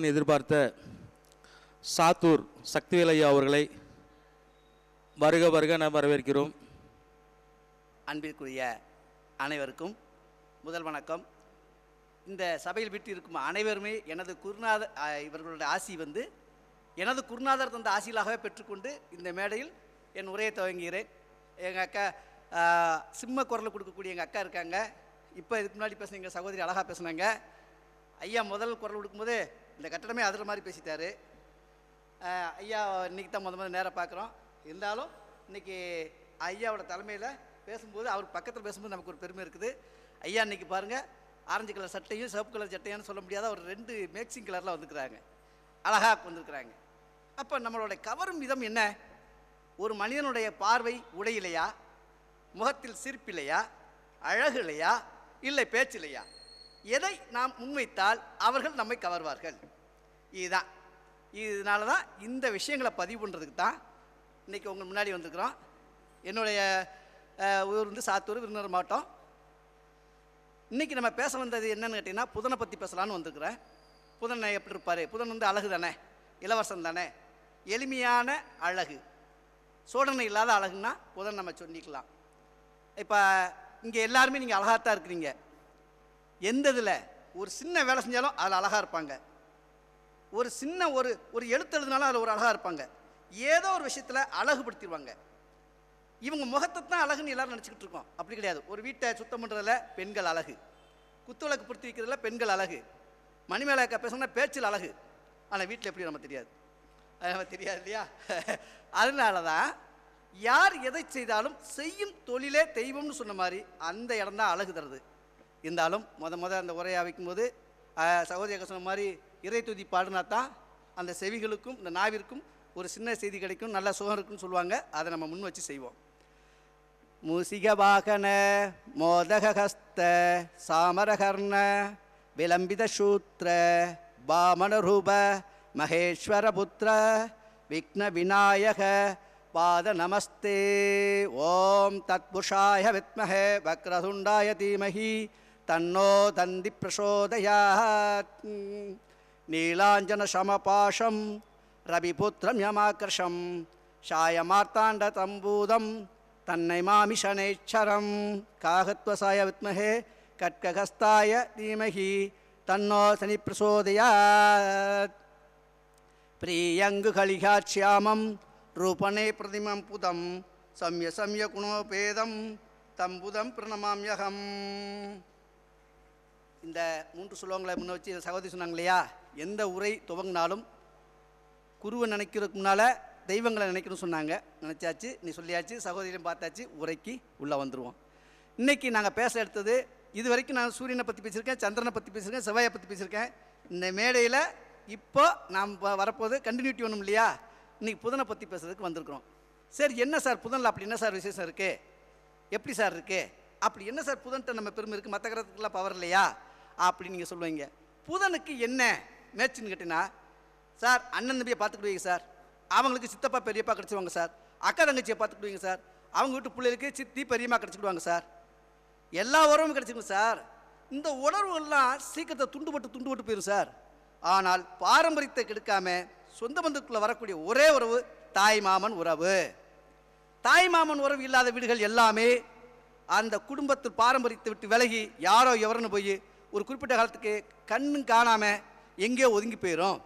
எதிர்பார்த்த சாத்தூர் சக்திவேல் ஐயா அவர்களை வருக வருக நாம் வரவேற்கிறோம். அன்பிற்குரிய அனைவருக்கும் முதல் வணக்கம். இந்த சபையில் விட்டு இருக்கும் அனைவருமே எனது குருநாதர் இவர்களுடைய ஆசி எனது குருநாதர் தந்த ஆசியிலாகவே பெற்றுக்கொண்டு இந்த மேடையில் என் உரையை துவங்குகிறேன். எங்கள் அக்கா சிம்ம குரல் கொடுக்கக்கூடிய எங்கள் அக்கா இருக்காங்க. இப்போ இதுக்கு முன்னாடி பேசின எங்கள் சகோதரி அழகாக பேசுனாங்க. ஐயா முதல் குரல் கொடுக்கும்போது இந்த கட்டடமே அதில் மாதிரி பேசிட்டார். ஐயா இன்றைக்கி தான் முதல் நேராக பார்க்குறோம். இருந்தாலும் இன்றைக்கி ஐயாவோட தலைமையில் பேசும்போது அவர் பக்கத்தில் பேசும்போது நமக்கு ஒரு பெருமை இருக்குது. ஐயா இன்றைக்கி பாருங்கள், ஆரஞ்சு கலர் சட்டையும் சிவப்பு கலர் சட்டையான்னு சொல்ல முடியாத ஒரு 2 மேக்சிங் கலரில் வந்துருக்குறாங்க, அழகாக வந்திருக்கிறாங்க. அப்போ நம்மளுடைய கவரும் விதம் என்ன? ஒரு மனிதனுடைய பார்வை உடையிலையா, முகத்தில் சிரிப்பில்லையா, அழகு இல்லையா, இல்லை பேச்சில்லையா, எதை நாம் முன்வைத்தால் அவர்கள் நம்மை கவர்வார்கள். இதுதான். இதனால தான் இந்த விஷயங்களை பதிவு பண்ணுறதுக்கு தான் இன்றைக்கி உங்கள் முன்னாடி வந்திருக்கிறோம். என்னுடைய ஊர் சாத்தூர், விருதுநகர் மாவட்டம். இன்றைக்கி நம்ம பேச வந்தது என்னென்னு கேட்டிங்கன்னா, புதனை பற்றி பேசலான்னு வந்திருக்கிறேன். புதன் எப்படி இருப்பார்? புதன் அழகு தானே, இளவரசன் தானே, எளிமையான அழகு, சோதனை இல்லாத அழகுன்னா புதன் நம்ம சொல்லிக்கலாம். இப்போ இங்கே எல்லாருமே நீங்கள் அழகாகத்தான் இருக்கிறீங்க. எந்த இதில் ஒரு சின்ன வேலை செஞ்சாலும் அதில் அழகாக இருப்பாங்க. ஒரு சின்ன ஒரு எழுத்து எழுதுனாலும் அதில் ஒரு அழகாக இருப்பாங்க. ஏதோ ஒரு விஷயத்தில் அழகுபடுத்திடுவாங்க. இவங்க முகத்தை தான் அழகுன்னு எல்லோரும் நினச்சிக்கிட்டு இருக்கோம். அப்படி கிடையாது. ஒரு வீட்டை சுத்தம் பண்ணுறதுல பெண்கள் அழகு, குத்துவிளக்கு பொருத்தி வைக்கிறதுல பெண்கள் அழகு, மணிமேலக்கா பேசணும்னா பேச்சில் அழகு. ஆனால் வீட்டில் எப்படி நம்ம தெரியாது, அது நம்ம தெரியாது இல்லையா? அதனால தான் யார் எதை செய்தாலும் செய்யும் தொழிலே தெய்வம்னு சொன்ன மாதிரி அந்த இடம் தான் அழகு தருது. இருந்தாலும் அந்த உரையை வைக்கும்போது சகோதரியாக சொன்ன மாதிரி இறை துதி பாடுனா தான் அந்த செவிகளுக்கும் இந்த நாவிற்கும் ஒரு சின்ன செய்தி கிடைக்கும், நல்ல சுகம் இருக்குன்னு சொல்லுவாங்க. அதை நம்ம முன் வச்சு செய்வோம். மூசிக வாகன மோதகஸ்த சாமரகர்ண விளம்பித சூத்ர பாமனரூப மகேஸ்வர புத்திர விக்ன விநாயக பாத நமஸ்தே. ஓம் தத்புஷாய வித்மஹே வக்ரதுண்டாய தீமஹி தன்னோ தந்தி பிரசோதயாத். நீலாஞ்சன சமபாஷம் ரவிபுத்திரம் யமாக்ரஷம் சாயமார்த்தாண்ட தம்பூதம் தன்னை மாமி சனேச்சரம். காகத்வசாய வித்மஹே கட்ககஸ்தாய தீமஹி தன்னோ சனி பிரசோதயாத். பிரியங்கு கலிகாட்சியாமம் ரூபனே பிரதிமம் புதம் சம்ய சம்ய குணோபேதம் தம்புதம் பிரணமாம்யகம். இந்த 3 ஸ்லோகங்களை முன்ன வச்சு சகோதரி சொன்னாங்க இல்லையா? எந்த உரை துவங்கினாலும் குருவை நினைக்கிறதுக்கு முன்னால் தெய்வங்களை நினைக்கணும்னு சொன்னாங்க. நினச்சாச்சு, நீ சொல்லியாச்சு, சகோதரியும் பார்த்தாச்சு, உரைக்கு உள்ளே வந்துடுவோம். இன்றைக்கி நாங்கள் பேச எடுத்தது, இது வரைக்கும் நான் சூரியனை பற்றி பேசியிருக்கேன், சந்திரனை பற்றி பேசியிருக்கேன், செவ்வாயை பற்றி பேசியிருக்கேன். இந்த மேடையில் இப்போ நாம் வரப்போது கண்டினியூட்டி வேணும் இல்லையா? இன்றைக்கி புதனை பற்றி பேசுறதுக்கு வந்திருக்கிறோம். சரி, என்ன சார் புதனில் அப்படி என்ன சார் விசேஷம் இருக்குது, எப்படி சார் இருக்குது, அப்படி என்ன சார் புதன்கிட்ட நம்ம பெருமை இருக்குது, மற்ற கிரகத்துக்குலாம் பவர் இல்லையா அப்படின்னு நீங்கள் சொல்லுவீங்க. புதனுக்கு என்ன மேட்சுன்னு கேட்டிங்கன்னா, சார் அண்ணன் தம்பியை பார்த்துக்கிடுவீங்க சார், அவங்களுக்கு சித்தப்பா பெரியப்பா கிடச்சிடுவாங்க சார், அக்கா தங்கச்சியை பார்த்துக்கிடுவீங்க சார், அவங்க வீட்டு பிள்ளைகளுக்கு சித்தி பெரியம்மா கிடச்சிடுவாங்க சார், எல்லா உறவும் கிடச்சிடும் சார். இந்த உணர்வுகள்லாம் சீக்கிரத்தை துண்டு போயிடும் சார். ஆனால் பாரம்பரியத்தை கெடுக்காம சொந்த பந்தத்துக்குள்ளே வரக்கூடிய ஒரே உறவு தாய் மாமன் உறவு. தாய் மாமன் உறவு இல்லாத வீடுகள் எல்லாமே அந்த குடும்பத்தில் பாரம்பரியத்தை விட்டு விலகி யாரோ எவருன்னு போய் ஒரு குறிப்பிட்ட காலத்துக்கு கண்ணும் காணாமல் எங்கேயோ ஒதுங்கி போயிடும்.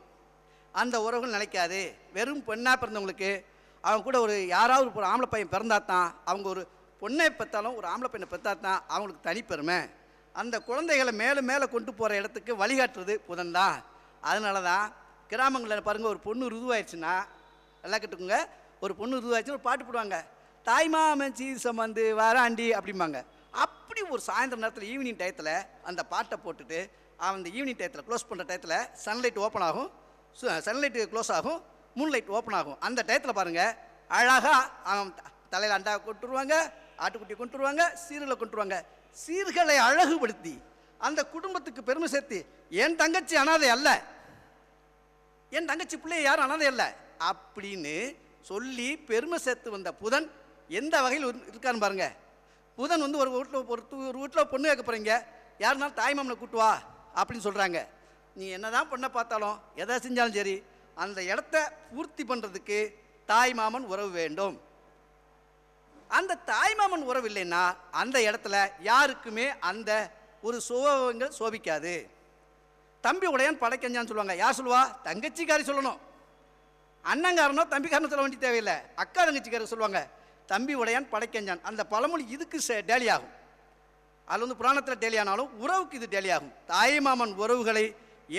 அந்த உறவுகள் நினைக்காது. வெறும் பெண்ணாக பிறந்தவங்களுக்கு அவங்க கூட ஒரு யாராவது ஒரு ஆம்பளை பையன் பிறந்தா தான், அவங்க ஒரு பொண்ணை பெற்றாலும் ஒரு ஆம்பளை பையனை பெற்றா தான் அவங்களுக்கு தனிப்பெருமை. அந்த குழந்தைகளை மேலும் மேலே கொண்டு போகிற இடத்துக்கு வழிகாட்டுறது புதன் தான். அதனால தான் கிராமங்களில் பாருங்கள், ஒரு பொண்ணு ருதுவாயிடுச்சுன்னா எல்லாம் கேட்டுக்கோங்க, ஒரு பொண்ணு ருதுவாயிடுச்சுன்னு ஒரு பாட்டு போடுவாங்க, தாய்மாமன் சீசம் வந்து வராண்டி அப்படிம்பாங்க. அப்படி ஒரு சாயந்தரம் நேரத்தில் ஈவினிங் டயத்தில் அந்த பாட்டை போட்டுட்டு அந்த ஈவினிங் டயத்தில் க்ளோஸ் பண்ணுற டயத்தில் சன்லைட் ஓப்பன் ஆகும், சன்லைட்டு க்ளோஸ் ஆகும், மூன்லைட் ஓப்பன் ஆகும். அந்த டயத்தில் பாருங்கள், அழகாக அவன் தலையில் அண்டா கொண்டுருவாங்க, ஆட்டுக்குட்டி கொண்டுருவாங்க, சீர்களை கொண்டுருவாங்க. சீர்களை அழகுபடுத்தி அந்த குடும்பத்துக்கு பெருமை சேர்த்து, என் தங்கச்சி அனாதை அல்ல, என் தங்கச்சி பிள்ளைய யாரும் அனாதை அல்ல அப்படின்னு சொல்லி பெருமை சேர்த்து வந்த புதன் எந்த வகையில் இருக்கான்னு பாருங்க. புதன் வந்து ஒரு வீட்டில் பொண்ணு கேட்க போகிறீங்க, யாருனாலும் தாய்மாமனை கூட்டுவா அப்படின்னு சொல்கிறாங்க. நீ என்னதான் பொண்ணை பார்த்தாலும் எதை செஞ்சாலும் சரி அந்த இடத்த பூர்த்தி பண்ணுறதுக்கு தாய் மாமன் உறவு வேண்டும். அந்த தாய் மாமன் உறவு இல்லைன்னா அந்த இடத்துல யாருக்குமே அந்த ஒரு சுபங்கள் சோபிக்காது. தம்பி உடையான் படைக்கஞ்சான்னு சொல்லுவாங்க. யார் சொல்லுவா? தங்கச்சிக்காரி சொல்லணும். அண்ணங்காரனோ தம்பிக்காரனோ சொல்ல வேண்டிய தேவையில்லை. அக்கா தங்கச்சிக்காரர் சொல்லுவாங்க தம்பி உடையான் படைக்கஞ்சான். அந்த பழமொழி இதுக்கு டேலி ஆகும். அதில் வந்து புராணத்தில் டேலி ஆனாலும் உறவுக்கு இது டேலி ஆகும். தாய் மாமன் உறவுகளை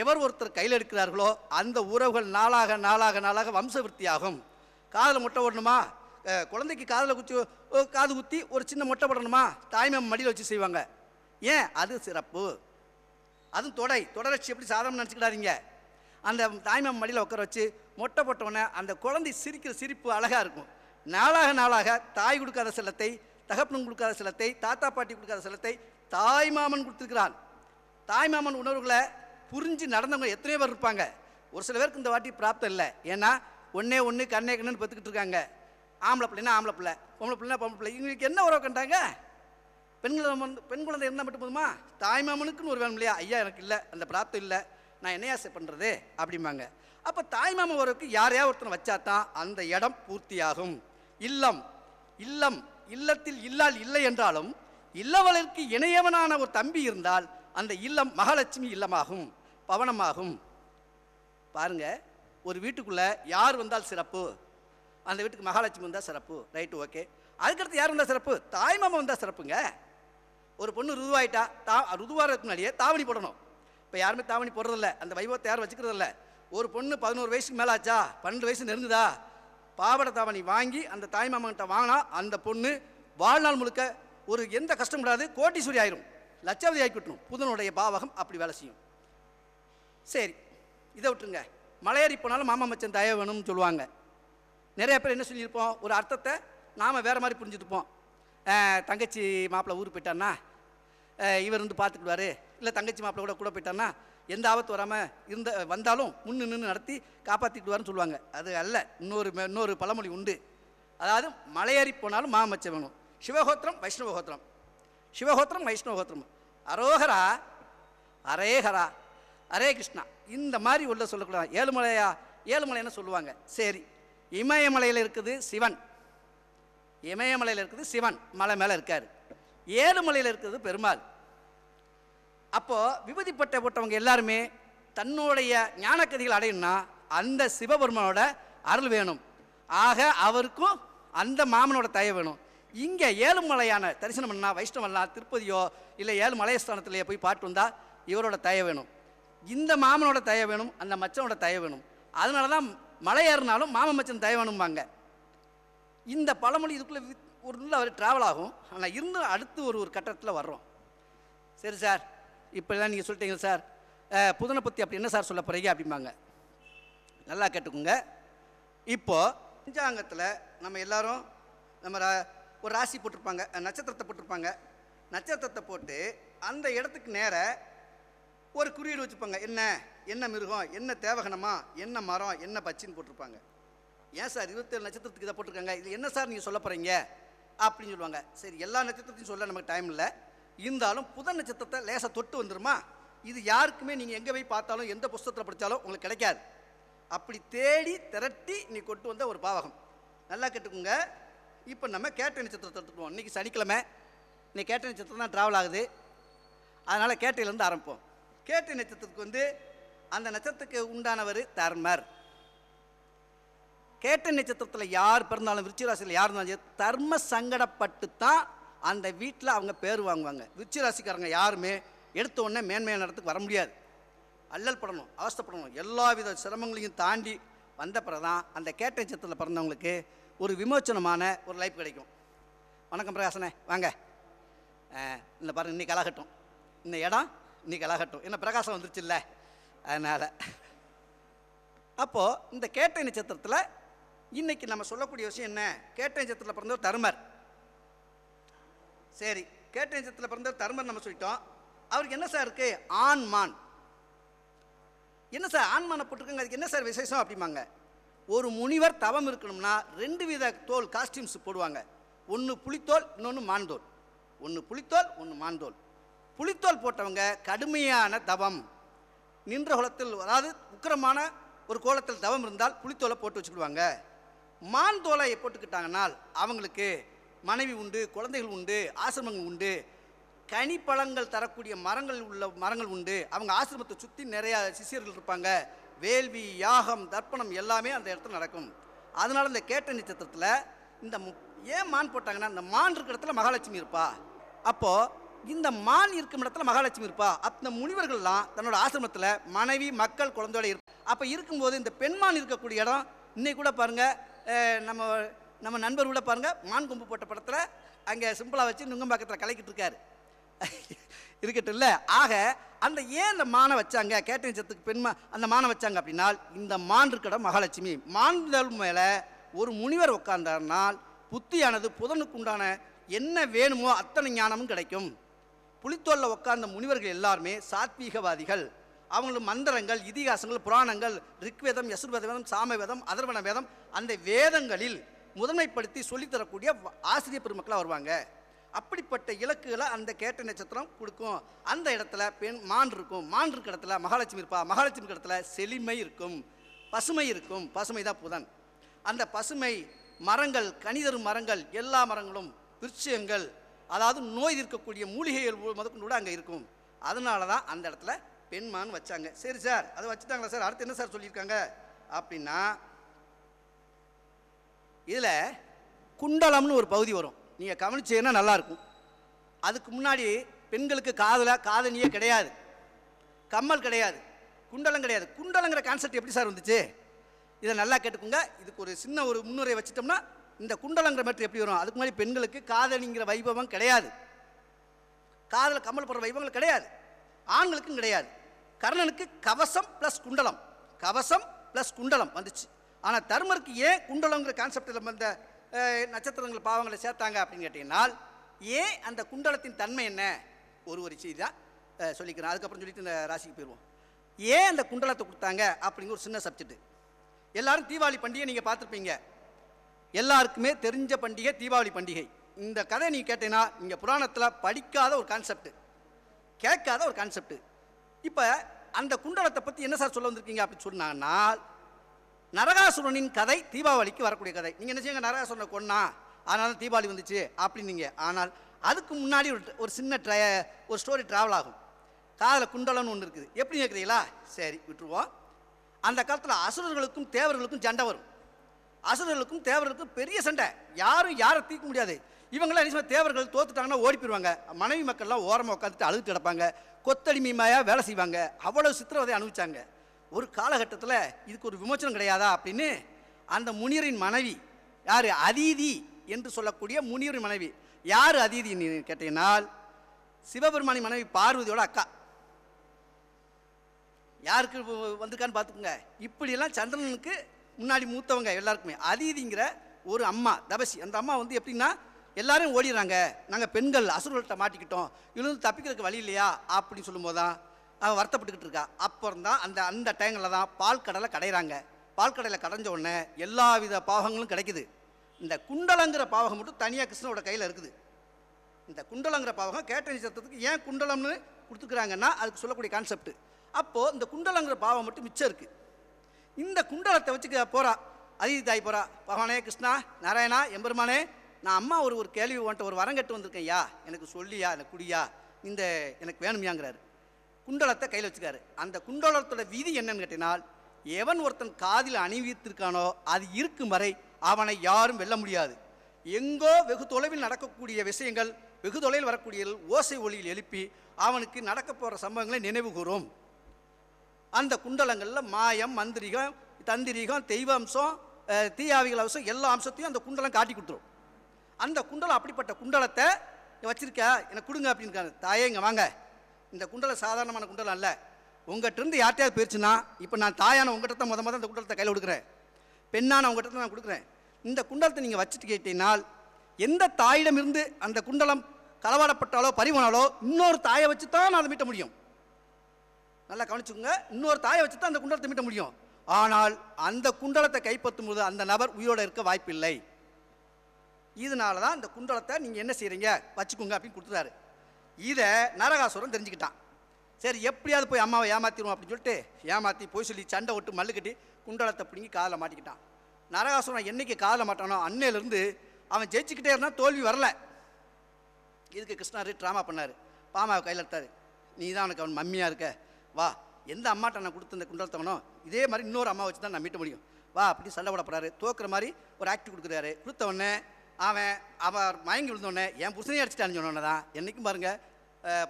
எவர் ஒருத்தர் கையில் எடுக்கிறார்களோ அந்த உறவுகள் நாளாக நாளாக நாளாக வம்சவிருத்தி ஆகும். காதில் மொட்டை போடணுமா, குழந்தைக்கு காதில் காது குத்தி ஒரு சின்ன மொட்டை போடணுமா, தாய்மாமன் மடியில் வச்சு செய்வாங்க. ஏன்? அது சிறப்பு. அதுவும் தொடர்ச்சி எப்படி சாதாரண நினச்சிக்கிடாதீங்க. அந்த தாய்மாமன் மடியில் உட்கார வச்சு மொட்டை போட்டவுடனே அந்த குழந்தை சிரிக்கிற சிரிப்பு அழகாக இருக்கும். நாளாக நாளாக தாய் கொடுக்காத செல்லத்தை, தகப்பனும் கொடுக்காத செல்லத்தை, தாத்தா பாட்டி கொடுக்காத செல்லத்தை தாய்மாமன் கொடுத்துருக்கிறான். தாய்மாமன் உணர்வுகளை புரிஞ்சு நடந்தவங்க எத்தனையோ பேர் இருப்பாங்க. ஒரு சில பேருக்கு இந்த வாட்டி பிராப்தம் இல்லை. ஏன்னா ஒன்று கண்ணே கண்ணுன்னு பத்துக்கிட்டு இருக்காங்க. ஆம்பளை பிள்ளைன்னா ஆம்பளை பிள்ளை, பொம்பளை பிள்ளைனா பொம்பளை பிள்ளை. இவங்களுக்கு என்ன உறவு கண்டாங்க? பெண் குழந்தை இருந்தால் மட்டும் போதுமா? தாய்மாமனுக்குன்னு ஒரு வேணும் இல்லையா? ஐயா எனக்கு இல்லை, அந்த பிராப்தம் இல்லை, நான் என்னையா பண்ணுறது அப்படிம்பாங்க. அப்போ தாய்மாமன் உறவுக்கு யாரையா ஒருத்தனை வச்சா தான் அந்த இடம் பூர்த்தியாகும். இல்லத்தில் இல்லால் இல்லை என்றாலும் இல்லவளுக்கு இணையவனான ஒரு தம்பி இருந்தால் அந்த இல்லம் மகாலட்சுமி இல்லமாகும், பவனமாகும். பாருங்க, ஒரு வீட்டுக்குள்ள யார் வந்தால் சிறப்பு? அந்த வீட்டுக்கு மகாலட்சுமி வந்தால் சிறப்பு. Right, okay. அதுக்கடுத்து யார் வந்தால் சிறப்பு? தாய்மாமன் வந்தால் சிறப்புங்க. ஒரு பொண்ணு ருதுவாயிட்டா ருதுவாகிறதுக்கு முன்னாடியே தாவணி போடணும். இப்போ யாருமே தாவணி போடுறதில்ல, அந்த வைபவத்தை யாரும் வச்சுக்கிறதில்ல. ஒரு பொண்ணு 11 வயசுக்கு மேலே ஆச்சா, 12 வயசு நெருங்குதா, பாவடை தாவணி வாங்கி அந்த தாய்மாமன்கிட்ட வாங்கினா அந்த பொண்ணு வாழ்நாள் முழுக்க ஒரு எந்த கஷ்டம் கூடாது, கோட்டீஸ்வரி ஆயிரும், லட்சாவதி ஆக்கி விட்டுரும். புதனுடைய பாவகம் அப்படி வேலை செய்யும். சரி, இதை விட்டுருங்க. மலையேறி போனாலும் மாமா மச்சன் தயவு வேணும்னு சொல்லுவாங்க. நிறைய பேர் என்ன சொல்லியிருப்போம், ஒரு அர்த்தத்தை நாம் வேறு மாதிரி புரிஞ்சுட்டுப்போம். தங்கச்சி மாப்பிள்ளை ஊருக்கு போயிட்டான்னா இவர் வந்து பார்த்துக்குவார், இல்லை தங்கச்சி மாப்பிள்ளை கூட போயிட்டான்னா எந்த ஆபத்து வராமல் வந்தாலும் முன்னு நின்று நடத்தி காப்பாற்றிக்குவார்னு சொல்லுவாங்க. அது அல்ல, இன்னொரு பழமொழி உண்டு. அதாவது மலையேறி போனாலும் மாமா மச்சம் வேணும். சிவகோத்திரம் வைஷ்ணவகோத்திரம், சிவகோத்திரம் வைஷ்ணவகோத்திரம், அரோகரா அரேகரா அரே கிருஷ்ணா, இந்த மாதிரி உள்ள சொல்லக்கூடாது. ஏழுமலைன்னு சொல்லுவாங்க. சரி, இமயமலையில் இருக்குது சிவன், இமயமலையில் இருக்குது சிவன், மலை மேலே இருக்கார். ஏழுமலையில் இருக்கிறது பெருமாள். அப்போது விபூதி பட்டை போட்டவங்க எல்லாருமே தன்னுடைய ஞானக்கதிகள் அடையணும்னா அந்த சிவபெருமானோட அருள் வேணும். ஆக அவருக்கும் அந்த மாமனோட தயவு வேணும். இங்கே ஏழுமலையான தரிசனம் பண்ணால் வைஷ்ணவன்லாம் திருப்பதியோ இல்லை ஏழு மலையஸ்தானத்திலேயே போய் பாட்டு வந்தால் இவரோட தயவு வேணும், இந்த மாமனோட தயவு வேணும், அந்த மச்சனோட தயவு வேணும். அதனால தான் மலை ஏறினாலும் மாமன் மச்சன் தயவு வேணும்பாங்க. இந்த பழமொழி இதுக்குள்ளே ஒரு நல்ல ஒரு ட்ராவல் ஆகும். ஆனால் இன்னும் அடுத்து ஒரு கட்டத்தில் வர்றோம். சரி சார், இப்போதான் நீங்கள் சொல்லிட்டீங்க சார், புதனை பற்றி அப்படி என்ன சார் சொல்ல போகிறீங்க அப்படிம்பாங்க. நல்லா கேட்டுக்கோங்க. இப்போது பஞ்சாங்கத்தில் நம்ம எல்லோரும் நம்ம ஒரு ராசி போட்டிருப்பாங்க, நட்சத்திரத்தை போட்டிருப்பாங்க. நட்சத்திரத்தை போட்டு அந்த இடத்துக்கு நேர ஒரு குறியீடு வச்சுருப்பாங்க. என்ன மிருகம், என்ன தேவகனமா, என்ன மரம், என்ன பச்சின்னு போட்டிருப்பாங்க. ஏன் சார் 27 நட்சத்திரத்துக்கு இதை போட்டிருக்காங்க, இது என்ன சார் நீங்கள் சொல்ல போகிறீங்க அப்படின்னு சொல்லுவாங்க. சரி, எல்லா நட்சத்திரத்தையும் சொல்ல நமக்கு டைம் இல்லை, இருந்தாலும் புதன் நட்சத்திரத்தை லேசாக தொட்டு வந்துடுமா. இது யாருக்குமே நீங்கள் எங்கே போய் பார்த்தாலும் எந்த புஸ்தகத்தில் படித்தாலும் உங்களுக்கு கிடைக்காது. அப்படி தேடி திரட்டி நீ கொண்டு வந்த ஒரு பாவகம். நல்லா கேட்டுக்கோங்க. இப்போ நம்ம கேட்டை நட்சத்திரத்தை எடுத்துக்குவோம். இன்றைக்கி சனிக்கிழமை, இன்னைக்கு கேட்டை நட்சத்திரம் தான் ட்ராவல் ஆகுது. அதனால் கேட்டையிலேருந்து ஆரம்பிப்போம். கேட்டை நட்சத்திரத்துக்கு அந்த நட்சத்திரத்துக்கு உண்டானவர் தர்மர். கேட்டை நட்சத்திரத்தில் யார் பிறந்தாலும், விருச்சிகராசியில் யார் இருந்தாலும் தர்ம சங்கடப்பட்டு தான் அந்த வீட்டில் அவங்க பேர் வாங்குவாங்க. விருச்சிகராசிக்காரங்க யாருமே எடுத்த உடனே மேன்மையான இடத்துக்கு வர முடியாது. அல்லல் படணும், அவஸ்தைப்படணும், எல்லா வித சிரமங்களையும் தாண்டி வந்த பிறகு தான் அந்த கேட்டை நட்சத்திரத்தில் பிறந்தவங்களுக்கு ஒரு விமோச்சனமான ஒரு லைஃப் கிடைக்கும். வணக்கம் பிரகாசனே, வாங்க. இந்த பாருங்க, இன்னைக்கு கலாகட்டும், இந்த இடம் இன்னைக்கு கலாகட்டும், என்ன பிரகாசம் வந்துருச்சு இல்லை, அதனால். அப்போது இந்த கேட்டை நட்சத்திரத்தில் இன்னைக்கு நம்ம சொல்லக்கூடிய விஷயம் என்ன, கேட்டை நட்சத்திரத்தில் பிறந்தவர் தர்மர். சரி, கேட்டை நட்சத்திரத்தில் பிறந்தவர் தர்மர் நம்ம சொல்லிட்டோம். அவருக்கு என்ன சார் இருக்குது, ஆண்மான். என்ன சார் ஆண்மானை போட்டிருக்காங்க, அதுக்கு என்ன சார் விசேஷம் அப்படிம்பாங்க. ஒரு முனிவர் தவம் இருக்கணும்னா 2 வித தோல் காஸ்டியூம்ஸ் போடுவாங்க. ஒன்று புலித்தோல், இன்னொன்று மான்தோல். ஒன்று புலித்தோல், ஒன்று மான்தோல். புலித்தோல் போட்டவங்க கடுமையான தவம், நின்ற கோலத்தில், அதாவது உக்கிரமான ஒரு கோலத்தில் தவம் இருந்தால் புலித்தோலை போட்டு வச்சுக்கிடுவாங்க. மான் தோலை போட்டுக்கிட்டாங்கன்னால் அவங்களுக்கு மனைவி உண்டு, குழந்தைகள் உண்டு, ஆசிரமங்கள் உண்டு, கனிப்பழங்கள் தரக்கூடிய மரங்கள் உண்டு. அவங்க ஆசிரமத்தை சுற்றி நிறையா சிஷியர்கள் இருப்பாங்க. வேள்வி, யாகம், தர்ப்பணம் எல்லாமே அந்த இடத்துல நடக்கும். அதனால் இந்த கேட்ட நட்சத்திரத்தில் இந்த ஏன் மான் போட்டாங்கன்னா, இந்த மான் இருக்கிற இடத்துல மகாலட்சுமி இருப்பா. அப்போது இந்த மான் இருக்கும் இடத்துல மகாலட்சுமி இருப்பா. அந்த முனிவர்கள்லாம் தன்னோட ஆசிரமத்தில் மனைவி, மக்கள், குழந்தையோட இருப்பா. அப்போ இருக்கும்போது இந்த பெண்மான் இருக்கக்கூடிய இடம் இன்னைக்கு கூட பாருங்கள், நம்ம நண்பர் கூட பாருங்கள், மான் கொம்பு போட்ட படத்தில் அங்கே சிம்பிளாக வச்சு நுங்கம்பாக்கத்தில் கலக்கிட்டு இருக்காரு இருக்கட்டும் இல்லை. ஆக அந்த ஏன் இந்த மானை வச்சாங்க, கேட்ட நட்சத்திரத்துக்கு அந்த மானை வச்சாங்க அப்படின்னா, இந்த மான் இருக்கிற மகாலட்சுமி. மான்கள் மேலே ஒரு முனிவர் உட்கார்ந்தார்னால் புத்தியானது புதனுக்கு உண்டான என்ன வேணுமோ அத்தனை ஞானமும் கிடைக்கும். புலித்தோல்ல உட்கார்ந்த முனிவர்கள் எல்லாருமே சாத்வீகவாதிகள். அவங்களுக்கு மந்திரங்கள், இதிகாசங்கள், புராணங்கள், ரிக்வேதம், யசுர்வேத வேதம், சாமவேதம், அதர்வண வேதம், அந்த வேதங்களில் முதன்மைப்படுத்தி சொல்லித்தரக்கூடிய ஆசிரியர் பெருமக்களாக வருவாங்க. அப்படிப்பட்ட இலக்குகளை அந்த கேட்ட நட்சத்திரம் கொடுக்கும். அந்த இடத்துல மான் இருக்கும். மான் இருக்கிற இடத்துல மகாலட்சுமி இருப்பா. மகாலட்சுமி இருக்கிற இடத்துல செழுமை இருக்கும், பசுமை இருக்கும். பசுமை தான் புதன். அந்த பசுமை மரங்கள், கனிதரும் மரங்கள், எல்லா மரங்களும், விருட்சங்கள், அதாவது நோய் இருக்கக்கூடிய மூலிகைகள் முதற்கொண்டு கூட அங்கே இருக்கும். அதனால தான் அந்த இடத்துல பெண்மான் வச்சாங்க. சரி சார், அதை வச்சுட்டாங்களா சார், அடுத்து என்ன சார் சொல்லியிருக்காங்க அப்படின்னா, இதில் குண்டலம்னு ஒரு பகுதி வரும். நீங்கள் கவனிச்சீங்கன்னா நல்லாயிருக்கும். அதுக்கு முன்னாடி பெண்களுக்கு காதணியே கிடையாது, கம்மல் கிடையாது, குண்டலம் கிடையாது. குண்டலங்கிற கான்செப்ட் எப்படி சார் வந்துச்சு? இதை நல்லா கேட்டுக்கோங்க. இதுக்கு ஒரு சின்ன ஒரு முன்னுரை வச்சுட்டோம்னா இந்த குண்டலங்கிற மேட்ரு எப்படி வரும். அதுக்கு முன்னாடி பெண்களுக்கு காதணிங்கிற வைபவம் கிடையாது, காதல் கம்மல் போடுற வைபவங்கள் கிடையாது, ஆண்களுக்கும் கிடையாது. கர்ணனுக்கு கவசம் ப்ளஸ் குண்டலம், கவசம் ப்ளஸ் குண்டலம் வந்துச்சு. ஆனால் தர்மருக்கு ஏன் குண்டலங்கிற கான்செப்டில் வந்த நட்சத்திரங்கள் பாவங்களை சேர்த்தாங்க அப்படின்னு கேட்டீங்கன்னா, ஏன் அந்த குண்டலத்தின் தன்மை என்ன, ஒரு செய்தி தான் சொல்லிக்கிறேன். அதுக்கப்புறம் சொல்லிட்டு இந்த ராசிக்கு போயிடுவோம். ஏன் அந்த குண்டலத்தை கொடுத்தாங்க அப்படிங்கிற ஒரு சின்ன சப்ஜெக்ட். எல்லாரும் தீபாவளி பண்டிகை நீங்கள் பார்த்துருப்பீங்க, எல்லாருக்குமே தெரிஞ்ச பண்டிகை தீபாவளி பண்டிகை. இந்த கதை நீங்கள் கேட்டீங்கன்னா நீங்கள் புராணத்தில் படிக்காத ஒரு கான்செப்ட், கேட்காத ஒரு கான்செப்ட். இப்போ அந்த குண்டலத்தை பற்றி என்ன சார் சொல்ல வந்திருக்கீங்க அப்படின்னு சொன்னாங்கன்னா, நரகாசுரனின் கதை தீபாவளிக்கு வரக்கூடிய கதை. நீங்கள் என்ன செய்யுங்க, நரகாசுரனை கொன்னா அதனால தீபாவளி வந்துச்சு அப்படின்னீங்க. ஆனால் அதுக்கு முன்னாடி ஒரு சின்ன ஒரு ஸ்டோரி ட்ராவல் ஆகும். காதில் குண்டலம்னு ஒன்று இருக்குது. எப்படி கேட்குறீங்களா? சரி, விட்டுருவோம். அந்த காலத்தில் அசுரர்களுக்கும் தேவர்களுக்கும் சண்டை வரும். அசுரர்களுக்கும் தேவர்களுக்கும் பெரிய சண்டை, யாரும் யாரை தீர்க்க முடியாது. இவங்களாம் என்ன தேவர்கள் தோத்துட்டாங்கன்னா ஓடி போயிடுவாங்க. மனைவி மக்கள்லாம் ஓரமாக உட்காந்துட்டு அழுதுட்டு கிடப்பாங்க, கொத்தடிமையாக வேலை செய்வாங்க. அவ்வளவு சித்திரவதை அனுபவிச்சாங்க. ஒரு காலகட்டத்தில் இதுக்கு ஒரு விமோச்சனம் கிடையாதா அப்படின்னு அந்த முனியரின் மனைவி, யார் அதீதி என்று சொல்லக்கூடிய முனியரின் மனைவி. யார் அதீதின்னு கேட்டீங்கன்னா, சிவபெருமானி மனைவி பார்வதியோட அக்கா. யாருக்கு வந்திருக்கான்னு பார்த்துக்குங்க. இப்படியெல்லாம் சந்திரனுக்கு முன்னாடி மூத்தவங்க எல்லாருக்குமே. அதீதிங்கிற ஒரு அம்மா தபசி. அந்த அம்மா வந்து எப்படின்னா, எல்லாரும் ஓடிடுறாங்க, நாங்கள் பெண்கள் அசுரர்கள்ட்ட மாட்டிக்கிட்டோம், இருந்து தப்பிக்கிறதுக்கு வழி இல்லையா அப்படின்னு சொல்லும்போது தான் அவன் வருத்தப்பட்டுக்கிட்டு இருக்கா. அப்புறம் தான் அந்த டைமில் தான் பால் கடலை கடைகிறாங்க. பால் கடையில் கடைஞ்ச உடனே எல்லா வித பாவங்களும் கிடைக்குது. இந்த குண்டலங்கிற பாவகம் மட்டும் தனியாக கிருஷ்ணனோட கையில் இருக்குது. இந்த குண்டலங்கிற பாவகம் கேட்ட நட்சத்திரத்துக்கு ஏன் குண்டலம்னு கொடுத்துக்கிறாங்கன்னா அதுக்கு சொல்லக்கூடிய கான்செப்ட். அப்போது இந்த குண்டலங்கிற பாவம் மட்டும் மிச்சம் இருக்குது. இந்த குண்டலத்தை வச்சுக்க போகிறா அதீதி தாய் போகிறா. பகவானே கிருஷ்ணா, நாராயணா, எம்பெருமானே, நான் அம்மா ஒரு கேள்வி வந்துட்டு ஒரு வரம் கட்டு வந்திருக்கேன், யா எனக்கு சொல்லியா, எனக்கு குடியா, இந்த எனக்கு வேணுமையாங்கிறாரு. குண்டலத்தை கையில் வச்சுக்காரு. அந்த குண்டலத்தோட விதி என்னன்னு கேட்டினால், எவன் ஒருத்தன் காதில் அணிவித்திருக்கானோ அது இருக்கும் வரை அவனை யாரும் வெல்ல முடியாது. எங்கோ வெகு தொலைவில் நடக்கக்கூடிய விஷயங்கள், வெகு தொலைவில் வரக்கூடிய ஓசை ஒளியில் எழுப்பி அவனுக்கு நடக்க போகிற சம்பவங்களை நினைவு கூறும். அந்த குண்டலங்களில் மாயம், மந்திரிகம், தந்திரிகம், தெய்வ அம்சம், தீயாவிகள் அம்சம், எல்லா அம்சத்தையும் அந்த குண்டலம் காட்டி கொடுத்துரும். அந்த குண்டலம் அப்படிப்பட்ட குண்டலத்தை வச்சிருக்கா, எனக்கு கொடுங்க அப்படின்னு. தாயே இங்கே வாங்க, இந்த குண்டலம் சாதாரணமான குண்டலம் அல்ல. உங்கள்கிட்ட இருந்து யார்ட்டையாவது போயிடுச்சுன்னா, இப்போ நான் தாயான உங்கள்கிட்ட தான் முத அந்த குண்டலத்தை கையில் கொடுக்குறேன், பெண்ணான உங்கள்கிட்ட தான் நான் கொடுக்குறேன். இந்த குண்டலத்தை நீங்கள் வச்சுட்டு கேட்டீங்கன்னால், எந்த தாயிடமிருந்து அந்த குண்டலம் களவாடப்பட்டாலோ பறிவனாலோ இன்னொரு தாயை வச்சு தான் நான் அதை மீட்ட முடியும். நல்லா கவனிச்சுக்கோங்க, இன்னொரு தாயை வச்சு தான் அந்த குண்டலத்தை மீட்ட முடியும். ஆனால் அந்த குண்டலத்தை கைப்பற்றும் போது அந்த நபர் உயிரோடு இருக்க வாய்ப்பில்லை. இதனால தான் இந்த குண்டலத்தை நீங்கள் என்ன செய்கிறீங்க, வச்சுக்கோங்க அப்படின்னு கொடுத்துட்டாரு. இதை நரகாசுரன் தெரிஞ்சுக்கிட்டான். சரி எப்படியாவது போய் அம்மாவை ஏமாத்திடுவோம் அப்படின்னு சொல்லிட்டு ஏமாற்றி போய் சொல்லி சண்டை விட்டு மல்லு கட்டி குண்டலத்தை பிடுங்கி காதில் மாட்டிக்கிட்டான். நரகாசுரன் என்னைக்கு காதில் மாட்டானோ அன்னையிலேருந்து அவன் ஜெயிச்சுக்கிட்டே இருந்தால் தோல்வி வரல. இதுக்கு கிருஷ்ணர் ட்ராமா பண்ணார். பாமாவை கையில் எடுத்தார். நீ தான் அவனுக்கு அவன் மம்மியாக இருக்க, வா, எந்த அம்மாட்ட நான் கொடுத்து இந்த குண்டலத்தவனோ இதே மாதிரி இன்னொரு அம்மா வச்சு தான் நான் மீட்ட முடியும், வா அப்படின்னு சண்டை போடப்படுறாரு. தோக்குற மாதிரி ஒரு ஆக்ட் கொடுக்குறாரு. கொடுத்தவொடனே அவன் மயங்கி விழுந்தோடனே என் புருஷனையும் அடிச்சிட்டான்னு சொன்னோன்னே தான் என்றைக்கும் பாருங்கள்,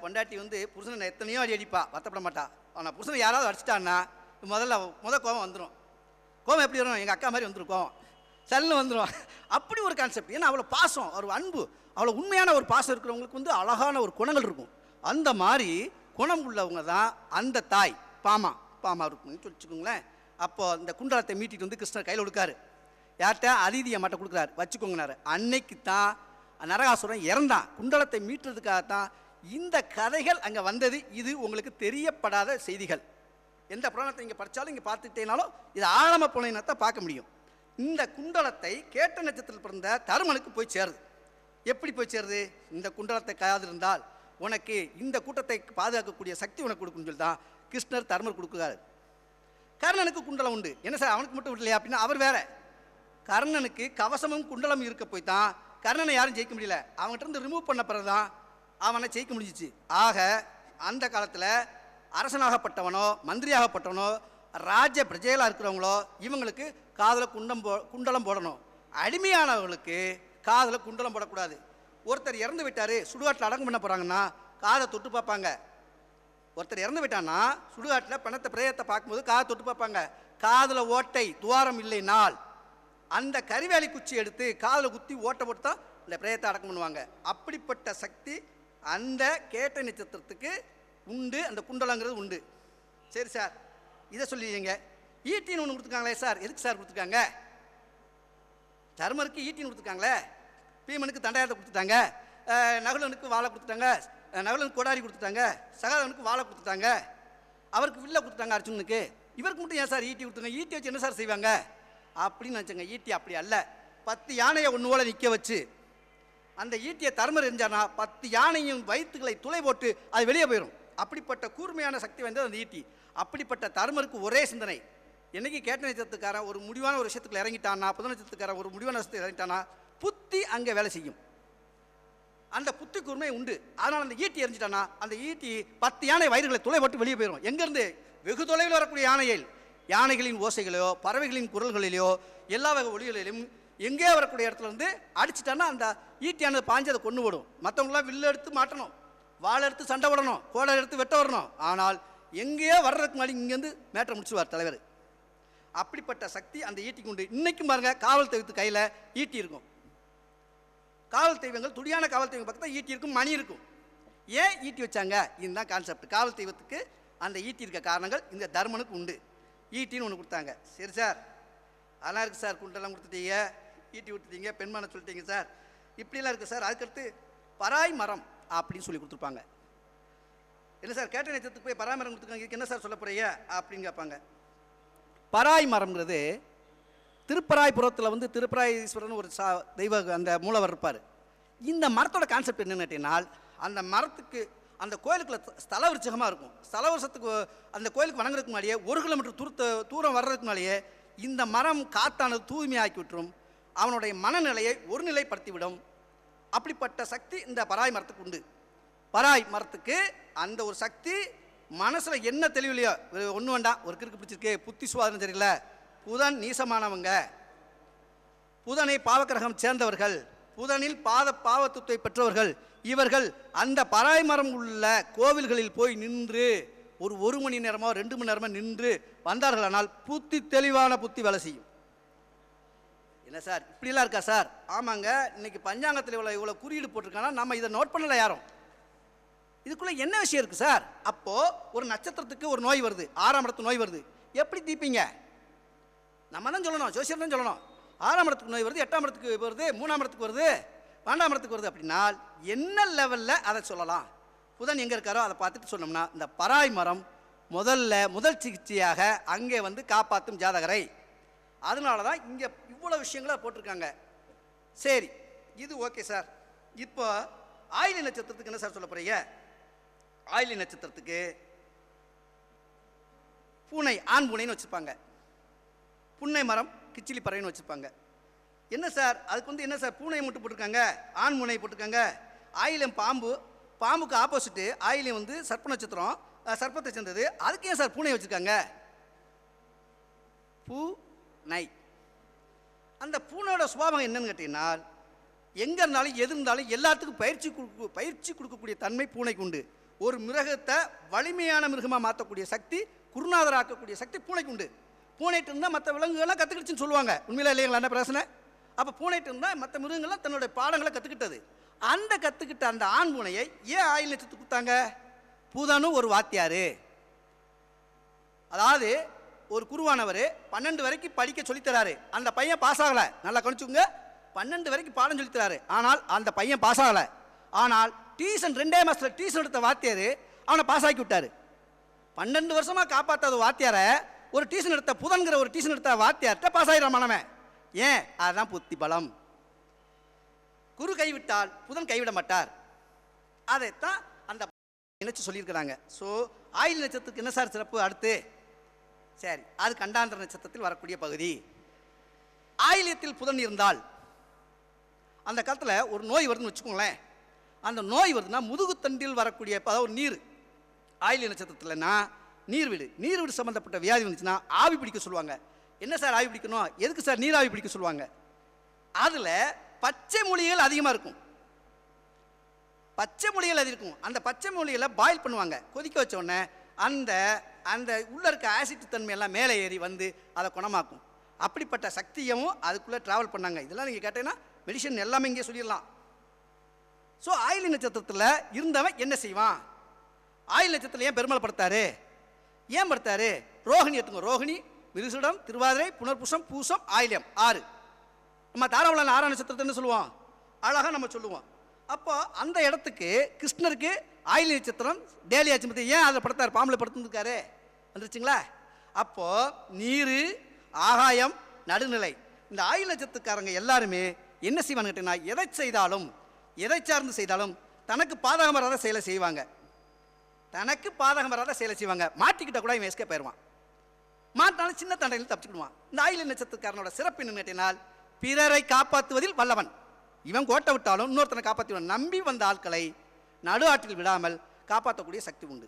பொண்டாட்டி வந்து புருஷனை எத்தனையோ அடி அடிப்பா, வருத்தப்பட மாட்டா. ஆனால் புருஷனை யாராவது அடிச்சிட்டான்னா முதல் கோபம் வந்துடும். கோபம் எப்படி வரும்? எங்கள் அக்கா மாதிரி வந்துடும், கோபம் சல்லுன்னு வந்துடும். அப்படி ஒரு கான்செப்ட். ஏன்னா அவ்வளோ பாசம், ஒரு அன்பு, அவ்வளோ உண்மையான ஒரு பாசம் இருக்கிறவங்களுக்கு வந்து அழகான ஒரு குணங்கள் இருக்கும். அந்த மாதிரி குணம் உள்ளவங்க தான் அந்த தாய் பாமா இருக்குன்னு சொல்லிச்சுக்கோங்களேன். அப்போது இந்த குண்டலத்தை மீட்டிட்டு வந்து கிருஷ்ணர் கையில் கொடுக்காரு. யார்கிட்ட? அதிதியை மட்டும் கொடுக்குறாரு, வச்சுக்கோங்கனாரு. அன்னைக்கு தான் நரகாசுரன் இறந்தான். குண்டலத்தை மீட்டுறதுக்காகத்தான் இந்த கதைகள் அங்கே வந்தது. இது உங்களுக்கு தெரியப்படாத செய்திகள். எந்த புராணத்தை இங்கே படித்தாலும் இங்கே பார்த்துக்கிட்டேனாலும் இது ஆழமாக போனீங்கன்னா தான் பார்க்க முடியும். இந்த குண்டலத்தை கேட்ட நட்சத்திரத்தில் பிறந்த தருமனுக்கு போய் சேருது. எப்படி போய் சேருது? இந்த குண்டலத்தை காதிருந்தால் உனக்கு இந்த கூட்டத்தை பாதுகாக்கக்கூடிய சக்தி உனக்கு கொடுக்குன்னு சொல்லி தான் கிருஷ்ணர் தருமர் கொடுக்குறாரு. கர்ணனுக்கு குண்டலம் உண்டு. என்ன சார் அவனுக்கு மட்டும் விடலையா அப்படின்னா அவர் வேற. கர்ணனுக்கு கவசமும் குண்டலமும் இருக்க போய் தான் கர்ணனை யாரும் ஜெயிக்க முடியல. அவங்ககிட்ட இருந்து ரிமூவ் பண்ண பிறகு தான் அவனை ஜெயிக்க முடிஞ்சிச்சு. ஆக அந்த காலத்தில் அரசனாகப்பட்டவனோ மந்திரியாகப்பட்டவனோ ராஜ்ய பிரஜைகளாக இருக்கிறவங்களோ இவங்களுக்கு காதில் குண்டலம் போடணும். அடிமையானவர்களுக்கு காதில் குண்டலம் போடக்கூடாது. ஒருத்தர் இறந்து விட்டார், சுடுகாட்டில் அடங்கு பண்ண போகிறாங்கன்னா காதை தொட்டு பார்ப்பாங்க. ஒருத்தர் இறந்து விட்டான்னா சுடுகாட்டில் பணத்தை பிரேயத்தை பார்க்கும்போது காதை தொட்டு பார்ப்பாங்க. காதில் ஓட்டை துவாரம் இல்லைனால் அந்த கரிவேலி குச்சி எடுத்து காதில் குத்தி ஓட்டை போட்டு தான் இந்த பிரேயத்தை அடக்கம் பண்ணுவாங்க. அப்படிப்பட்ட சக்தி அந்த கேட்ட நட்சத்திரத்துக்கு உண்டு. அந்த குண்டலங்கிறது உண்டு. சரி சார், இதை சொல்லிடுங்க. ஈட்டின்னு ஒன்று கொடுத்துருக்காங்களே சார், எதுக்கு சார் கொடுத்துருக்காங்க? தர்மருக்கு ஈட்டின்னு கொடுத்துருக்காங்களே, பீமனுக்கு தண்டாயத்தை கொடுத்துட்டாங்க, நகுலனுக்கு வாழை கொடுத்துட்டாங்க, நகுலனுக்கு கொடாரி கொடுத்துட்டாங்க, சகாதவனுக்கு வாழை கொடுத்துட்டாங்க, அவருக்கு வில்ல கொடுத்துட்டாங்க அர்ஜுனனுக்கு. இவருக்கு மட்டும் ஏன் சார் ஈட்டி கொடுத்துருங்க? ஈட்டி வச்சு என்ன சார் செய்வாங்க அப்படின்னு நினச்சங்க. ஈட்டி அப்படி அல்ல. 10 யானையை ஒன்று போல நிற்க வச்சு அந்த ஈட்டியை தர்மர் எரிஞ்சானா 10 யானையும் வயிற்றுகளை துளை போட்டு அது வெளியே போயிடும். அப்படிப்பட்ட கூர்மையான சக்தி வாய்ந்தது அந்த ஈட்டி. அப்படிப்பட்ட தர்மருக்கு ஒரே சிந்தனை, என்னைக்கு கேட்ட நட்சத்திரத்துக்காரன் ஒரு முடிவான ஒரு விஷயத்துக்குள்ள இறங்கிட்டானா, புத நட்சத்திரத்துக்காரன் ஒரு முடிவான விஷயத்துக்கு இறங்கிட்டானா புத்தி அங்கே வேலை செய்யும். அந்த புத்தி கூர்மை உண்டு. அதனால் அந்த ஈட்டி எரிஞ்சிட்டானா அந்த ஈட்டி 10 யானை வயிறுகளை துளை போட்டு வெளியே போயிடும். எங்கேருந்து? வெகு தொலைவில் வரக்கூடிய யானைகளின் ஓசைகளையோ பறவைகளின் குரல்களிலேயோ எல்லா வகை ஒளிகளிலும் எங்கே வரக்கூடிய இடத்துல இருந்து அடிச்சிட்டான்னா அந்த ஈட்டியானது பாஞ்சு அதை கொண்டு விடும். மற்றவங்களாம் வில்லு எடுத்து மாட்டணும், வாழை எடுத்து சண்டை விடணும், கோடை எடுத்து வெட்ட வரணும். ஆனால் எங்கேயோ வர்றதுக்கு முன்னாடி இங்கேருந்து மேட்டை முடிச்சுவார் தலைவர். அப்படிப்பட்ட சக்தி அந்த ஈட்டிக்கு உண்டு. இன்றைக்கும் பாருங்கள், காவல் தெய்வத்து கையில் ஈட்டி இருக்கும். காவல் தெய்வங்கள், துடியான காவல் தெய்வம் பக்கத்தில் ஈட்டி இருக்கும், மணி இருக்கும். ஏன் ஈட்டி வச்சாங்க? இதுதான் கான்செப்ட். காவல் தெய்வத்துக்கு அந்த ஈட்டி இருக்க காரணங்கள் இந்த தர்மனுக்கு உண்டு. ஈட்டின்னு ஒன்று கொடுத்தாங்க. சரி சார், அதெல்லாம் இருக்குது சார், குண்டெல்லாம் கொடுத்துட்டீங்க, ஈட்டி கொடுத்துட்டீங்க, பெண்மான சொல்லிட்டீங்க சார், இப்படிலாம் இருக்குது சார். அதுக்கடுத்து பராய் மரம் அப்படின்னு சொல்லி கொடுத்துருப்பாங்க. இல்லை சார், கேட்ட நட்சத்திரத்துக்கு போய் பராய் மரம் கொடுத்துருக்காங்க, இதுக்கு என்ன சார் சொல்ல போறீங்க அப்படின்னு கேட்பாங்க. பராய் மரம்ங்கிறது திருப்பராய்புரத்தில் வந்து திருப்பராயீஸ்வரன் ஒரு தெய்வ அந்த மூலவர் இருப்பார். இந்த மரத்தோட கான்செப்ட் என்னன்னு கேட்டீங்கன்னால், அந்த மரத்துக்கு அந்த கோயிலுக்குள்ள ஸ்தல விருட்சகமாக இருக்கும். ஸ்தல வருஷத்துக்கு அந்த கோயிலுக்கு வணங்குறதுக்கு முன்னாடியே 1 கிலோமீட்டர் தூரம் வர்றதுக்கு முன்னாடியே இந்த மரம் காத்தானது தூய்மையாக்கி விட்டுரும், அவனுடைய மனநிலையை ஒருநிலைப்படுத்திவிடும். அப்படிப்பட்ட சக்தி இந்த பராய் மரத்துக்கு உண்டு. பராய் மரத்துக்கு அந்த ஒரு சக்தி மனசில் என்ன தெளிவில்லையோ, ஒன்று வேண்டாம், ஒரு கிறுக்கு பிடிச்சிருக்கு, புத்தி சுவாதனம் சரியில்லை, புதன் நீசமானவங்க, புதனை பாவக்கிரகம் சேர்ந்தவர்கள், புதனில் பாவத்துவத்தை பெற்றவர்கள், இவர்கள் அந்த பராய் மரம் உள்ள கோவில்களில் போய் நின்று ஒரு மணி நேரமோ 2 மணி நேரமோ நின்று வந்தார்களானால் புத்தி தெளிவான புத்தி வேலை செய்யும். என்ன சார் இப்படிலாம் இருக்கா சார்? ஆமாங்க, இன்னைக்கு பஞ்சாங்கத்தில் இவ்வளோ குறியீடு போட்டிருக்காங்கன்னா நம்ம இதை நோட் பண்ணல யாரும். இதுக்குள்ளே என்ன விஷயம் இருக்குது சார்? அப்போது ஒரு நட்சத்திரத்துக்கு ஒரு நோய் வருது, 6ஆம் இடத்து நோய் வருது, எப்படி தீப்பீங்க? நம்ம தான் சொல்லணும், ஜோசியர் தான் சொல்லணும். 6ஆம் இடத்துக்கு நோய் வருது, 8ஆம் இடத்துக்கு வருது, 3ஆம் இடத்துக்கு வருது, 12ஆம் இடத்துக்கு வருது அப்படின்னா என்ன லெவலில் அதை சொல்லலாம்? புதன் எங்கே இருக்காரோ அதை பார்த்துட்டு சொன்னோம்னா இந்த பராய் மரம் முதல் சிகிச்சையாக அங்கே வந்து காப்பாற்றும் ஜாதகரை. அதனால தான் இங்கே இவ்வளோ விஷயங்களை போட்டிருக்காங்க. சரி, இது ஓகே சார். இப்போ ஆயிலி நட்சத்திரத்துக்கு என்ன சார் சொல்ல போகிறீங்க? ஆயிலி நட்சத்திரத்துக்கு பூனை ஆண் பூனைன்னு வச்சுருப்பாங்க, புன்னை மரம் கிச்சிலி பறவைன்னு வச்சுருப்பாங்க. என்ன சார் அதுக்கு வந்து என்ன சார் பூனை மட்டும் போட்டிருக்காங்க, ஆண் பூனை போட்டிருக்காங்க? ஆயிலியம் பாம்பு, பாம்புக்கு ஆப்போசிட்டு ஆயிலியம் வந்து சர்ப்ப நட்சத்திரம், சர்ப்பத்தை சேர்ந்தது, அதுக்கு ஏன் சார் பூனை வச்சுருக்காங்க? பூனை. அந்த பூனையோட சுபாவம் என்னன்னு கேட்டீங்கன்னா, எங்கே இருந்தாலும் எது இருந்தாலும் எல்லாத்துக்கும் பயிற்சி கொடுக்கக்கூடிய தன்மை பூனைக்கு உண்டு. ஒரு மிருகத்தை வலிமையான மிருகமாக மாற்றக்கூடிய சக்தி, குருநாதராக்கக்கூடிய சக்தி பூனைக்கு உண்டு. பூனைட்டு இருந்தால் மற்ற விலங்குகள்லாம் கற்றுக்கிடுச்சுன்னு சொல்லுவாங்க. உண்மையில இல்லைங்களா? என்ன பிரச்சனை? அப்போ பூனைட்டு இருந்தால் மற்ற மிருகங்கள்லாம் தன்னுடைய பாடங்களை கற்றுக்கிட்டது. அந்த கற்றுக்கிட்ட அந்த ஆண் பூனையை ஏன் ஆயில் நட்சத்திரத்துக்கு கொடுத்தாங்க? பூதனு ஒரு வாத்தியார், அதாவது ஒரு குருவானவர் 12 வரைக்கும் படிக்க சொல்லித்தராரு. அந்த பையன் பாஸ் ஆகலை. நல்லா கவனிச்சுங்க, 12 வரைக்கும் பாடம் சொல்லித்தராரு. ஆனால் அந்த பையன் பாஸ் ஆகலை. ஆனால் டியூஷன் 2 மாதத்தில் டியூஷன் எடுத்த வாத்தியார் அவனை பாஸ் ஆக்கி விட்டார். 12 வருஷமாக காப்பாற்றாத வாத்தியாரை ஒரு டியூஷன் எடுத்த புதன்கிற ஒரு டியூஷன் எடுத்த வாத்தியார்கிட்ட பாஸ் ஆகிடுறான் மாணவன். ஏன்? அதுதான் புத்தி பலம். குரு கைவிட்டால் புதன் கைவிட மாட்டார். அதைத்தான் அந்த நினைச்சு சொல்லியிருக்கிறாங்க. ஸோ ஆயில் நட்சத்திரத்துக்கு என்ன சார் சிறப்பு? அடுத்து சரி, அது கண்டாந்திர நட்சத்திரத்தில் வரக்கூடிய பகுதி. ஆயில்யத்தில் புதன் இருந்தால் அந்த காலத்தில் ஒரு நோய் வருதுன்னு வச்சுக்கோங்களேன். அந்த நோய் வருதுன்னா முதுகுத்தண்டில் வரக்கூடிய, அதாவது நீர், ஆயில்ய நட்சத்திரத்தில்னா நீர்வீடு சம்மந்தப்பட்ட வியாதி வந்துச்சுன்னா ஆவி பிடிக்க சொல்லுவாங்க. என்ன சார் ஆவி பிடிக்கணும்? எதுக்கு சார் நீர் ஆவி பிடிக்க சொல்லுவாங்க? அதில் பச்சை மூலிகைகள் அதிகமாக இருக்கும். பச்சை மூலிகைகள் அது இருக்கும். அந்த பச்சை மூலிகைகளை பாயில் பண்ணுவாங்க. கொதிக்க வச்ச உடனே அந்த அந்த உள்ளே இருக்க ஆசிட் தன்மையெல்லாம் மேலே ஏறி வந்து அதை குணமாக்கும். அப்படிப்பட்ட சக்தியும் அதுக்குள்ளே ட்ராவல் பண்ணாங்க. இதெல்லாம் நீங்கள் கேட்டீங்கன்னா மெடிசன் எல்லாமே இங்கே சொல்லிடலாம். ஸோ ஆயில்ய நட்சத்திரத்தில் இருந்தவன் என்ன செய்வான்? ஆயில் நட்சத்திரத்தில் ஏன் பெருமாள் படுத்தாரு? ஏன் படுத்தாரு? ரோகிணி எடுத்துங்க. ரோகிணி, மிருகசிடம், திருவாதிரை, புனர்பூசம், பூசம், ஆயில்யம் 6. நம்ம தாராவளம் 6ஆம் நட்சத்திரத்தை சொல்லுவோம், அழகாக நம்ம சொல்லுவோம். அப்போ அந்த இடத்துக்கு கிருஷ்ணருக்கு ஆயில்ய நட்சத்திரம் டேலி ஆச்சு. ஏன் அதில் படுத்தார்? பாம்பில் படுத்துருக்காரு. வந்துருச்சுங்களா? அப்போது நீர், ஆகாயம், நடுநிலை, இந்த ஆயில் நட்சத்திரக்காரங்க எல்லாருமே என்ன செய்வான்னு கேட்டீங்கன்னா, எதை செய்தாலும், எதை சார்ந்து செய்தாலும் தனக்கு பாதகம் வராத செயலை செய்வாங்க. தனக்கு பாதகம் வராத செயலை செய்வாங்க. மாட்டிக்கிட்ட கூட இவன் எஸ்கேப் ஆயிடுவான். மாட்டாலும் சின்ன தண்டையில் தப்பிச்சுக்கிடுவான். இந்த ஆயில் நட்சத்திரக்காரனோட சிறப்பு என்னன்னு கேட்டீங்கன்னா, பிறரை காப்பாற்றுவதில் வல்லவன். இவன் கோட்டை விட்டாலும் இன்னொருத்தனை காப்பாற்றுவன். நம்பி வந்த ஆட்களை நடு ஆற்றில் விடாமல் காப்பாற்றக்கூடிய சக்தி உண்டு.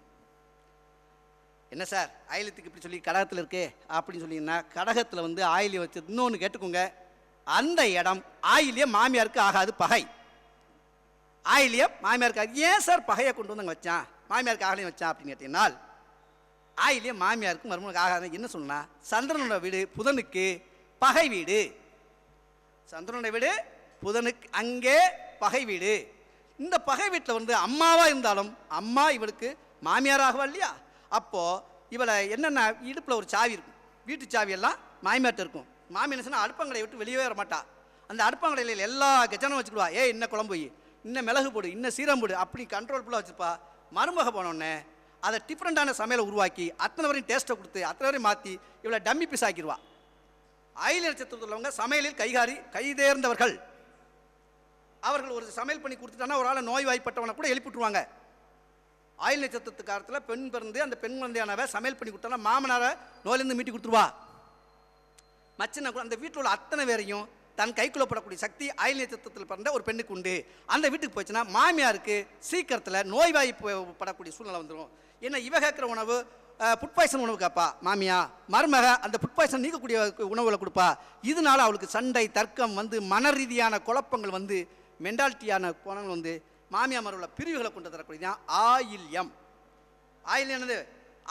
என்ன சார் ஆயிலத்துக்கு இப்படி சொல்லி கடகத்தில் இருக்கு அப்படின்னு சொல்லிங்கன்னா, கடகத்தில் வந்து ஆயிலியம் வச்சு இன்னொன்று கேட்டுக்கோங்க. அந்த இடம் ஆயிலியம் மாமியாருக்கு ஆகாது, பகை. ஆயிலியம் மாமியாருக்கு ஏன் சார் பகையை கொண்டு வந்து அங்கே வச்சான், மாமியாருக்கு ஆகலையும் வச்சான் அப்படின்னு கேட்டீங்கன்னா, ஆயிலியம் மாமியாருக்கு மருமனுக்கு ஆகாது. என்ன சொன்னா, சந்திரனோட வீடு புதனுக்கு பகை வீடு. சந்திரனோட வீடு புதனுக்கு அங்கே பகை வீடு. இந்த பகை வீட்டில் வந்து அம்மாவாக இருந்தாலும் அம்மா இவளுக்கு மாமியாராகவா இல்லையா? அப்போது இவளை என்னென்ன இடுப்பில் ஒரு சாவி இருக்கும், வீட்டு சாவியெல்லாம் மாமியார்ட்ட இருக்கும். மாமி என்ன சொன்னால் அடுப்பங்கடையை விட்டு வெளியே வர மாட்டா. அந்த அடுப்பங்கடையில் எல்லா கஜனும் வச்சுக்கிடுவா. இன்னும் குழம்பு, இன்னும் மிளகு போடு, இன்னும் சீரம் போடு, அப்படி கண்ட்ரோல் ஃபுல்லாக வச்சுருப்பா. மருமக போனோடனே அதை டிஃப்ரெண்ட்டான சமையலை உருவாக்கி அத்தனை வரையும் டேஸ்ட்டை கொடுத்து அத்தனை வரையும் மாற்றி இவளை டம்மி பீஸ் ஆக்கிடுவா. ஆயில்ய நட்சத்திரத்தில் உள்ளவங்க சமையலில் கைதேர்ந்தவர்கள். அவர்கள் ஒரு சமையல் பண்ணி கொடுத்துட்டாங்கன்னா ஒரு ஆளை நோய் வாய்ப்பட்டவனை கூட எழுப்பிட்டுருவாங்க. ஆயில் நட்சத்திரத்துக்காரத்தில் பெண் பிறந்து அந்த பெண் குழந்தையானவை சமையல் பண்ணி கொடுத்தானா மாமனாரை நோயிலேருந்து மீட்டி கொடுத்துருவா. மச்சனை கூட அந்த வீட்டில் உள்ள அத்தனை பேரையும் தன் கைக்குள்ளப்படக்கூடிய சக்தி ஆயில் நட்சத்திரத்தில் பிறந்த ஒரு பெண்ணுக்கு உண்டு. அந்த வீட்டுக்கு போச்சுன்னா மாமியாருக்கு சீக்கிரத்தில் நோய் வாய்ப்படக்கூடிய சூழ்நிலை வந்துடும். ஏன்னா இவ கேட்குற உணவு ஃபுட் பாய்சன் உணவு கேட்பா மாமியா, மருமக அந்த ஃபுட் பாய்சன் நீக்கக்கூடிய உணவுகளை கொடுப்பா. இதனால அவளுக்கு சண்டை தர்க்கம் வந்து மன ரீதியான குழப்பங்கள் வந்து மென்டாலிட்டியான குணங்கள் வந்து மாமியா மருவில் பிரிவுகளை கொண்டு தரக்கூடியதான் ஆயில்யம். ஆயில்யம் என்னது?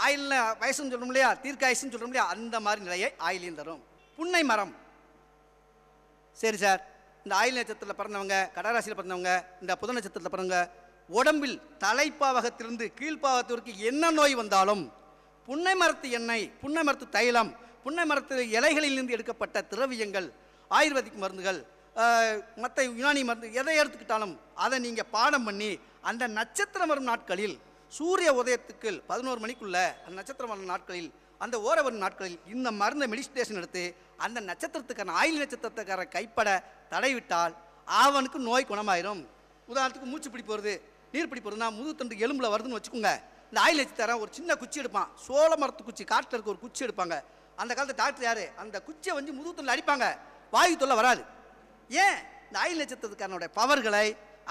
ஆயில்ல வயசுன்னு சொல்கிறோம் இல்லையா, தீர்க்காயுசுன்னு சொல்கிறோம் இல்லையா, அந்த மாதிரி நிலையை ஆயில்யம் தரும். புன்னை மரம். சரி சார், இந்த ஆயில் நட்சத்திரத்தில் பிறந்தவங்க, கடகராசியில் பிறந்தவங்க, இந்த புத நட்சத்திரத்தில் பிறந்தவங்க உடம்பில் தலைப்பாவகத்திலிருந்து கீழ்ப்பாவகத்திற்கு என்ன நோய் வந்தாலும் புன்னை மரத்து எண்ணெய், புன்னை மரத்து தைலம், புன்னை மரத்து இலைகளிலிருந்து எடுக்கப்பட்ட திரவியங்கள், ஆயுர்வேதிக் மருந்துகள், மற்ற யுனானி மருந்து எதை எடுத்துக்கிட்டாலும் அதை நீங்கள் பாடம் பண்ணி அந்த நட்சத்திரம் வரும் நாட்களில் சூரிய உதயத்துக்கு 11 மணிக்குள்ள அந்த நட்சத்திரம் வரும் நாட்களில் அந்த ஓர வரும் நாட்களில் இந்த மருந்தை மெடிடேஷன் எடுத்து அந்த நட்சத்திரத்துக்கான ஆயில் நட்சத்திரத்துக்கார கைப்பட தடைவிட்டால் அவனுக்கு நோய் குணமாயிரும். உதாரணத்துக்கு மூச்சு பிடி போகிறது, நீர் பிடி போகிறதுனா முதுகுத்தண்டு எலும்பில் வருதுன்னு வச்சுக்கோங்க. இந்த ஆயில் நட்சத்திரம் ஒரு சின்ன குச்சி எடுப்பான், சோள மரத்து குச்சி, காட்டில் இருக்க ஒரு குச்சி எடுப்பாங்க. அந்த காலத்து டாக்டர் யாரு, அந்த குச்சியை வந்து முதுகுத்துல அடிப்பாங்க, வாயு தொல்லை வராது. ஏன்? இந்த ஆயில் நட்சத்திரத்துக்காரனுடைய பவர்களை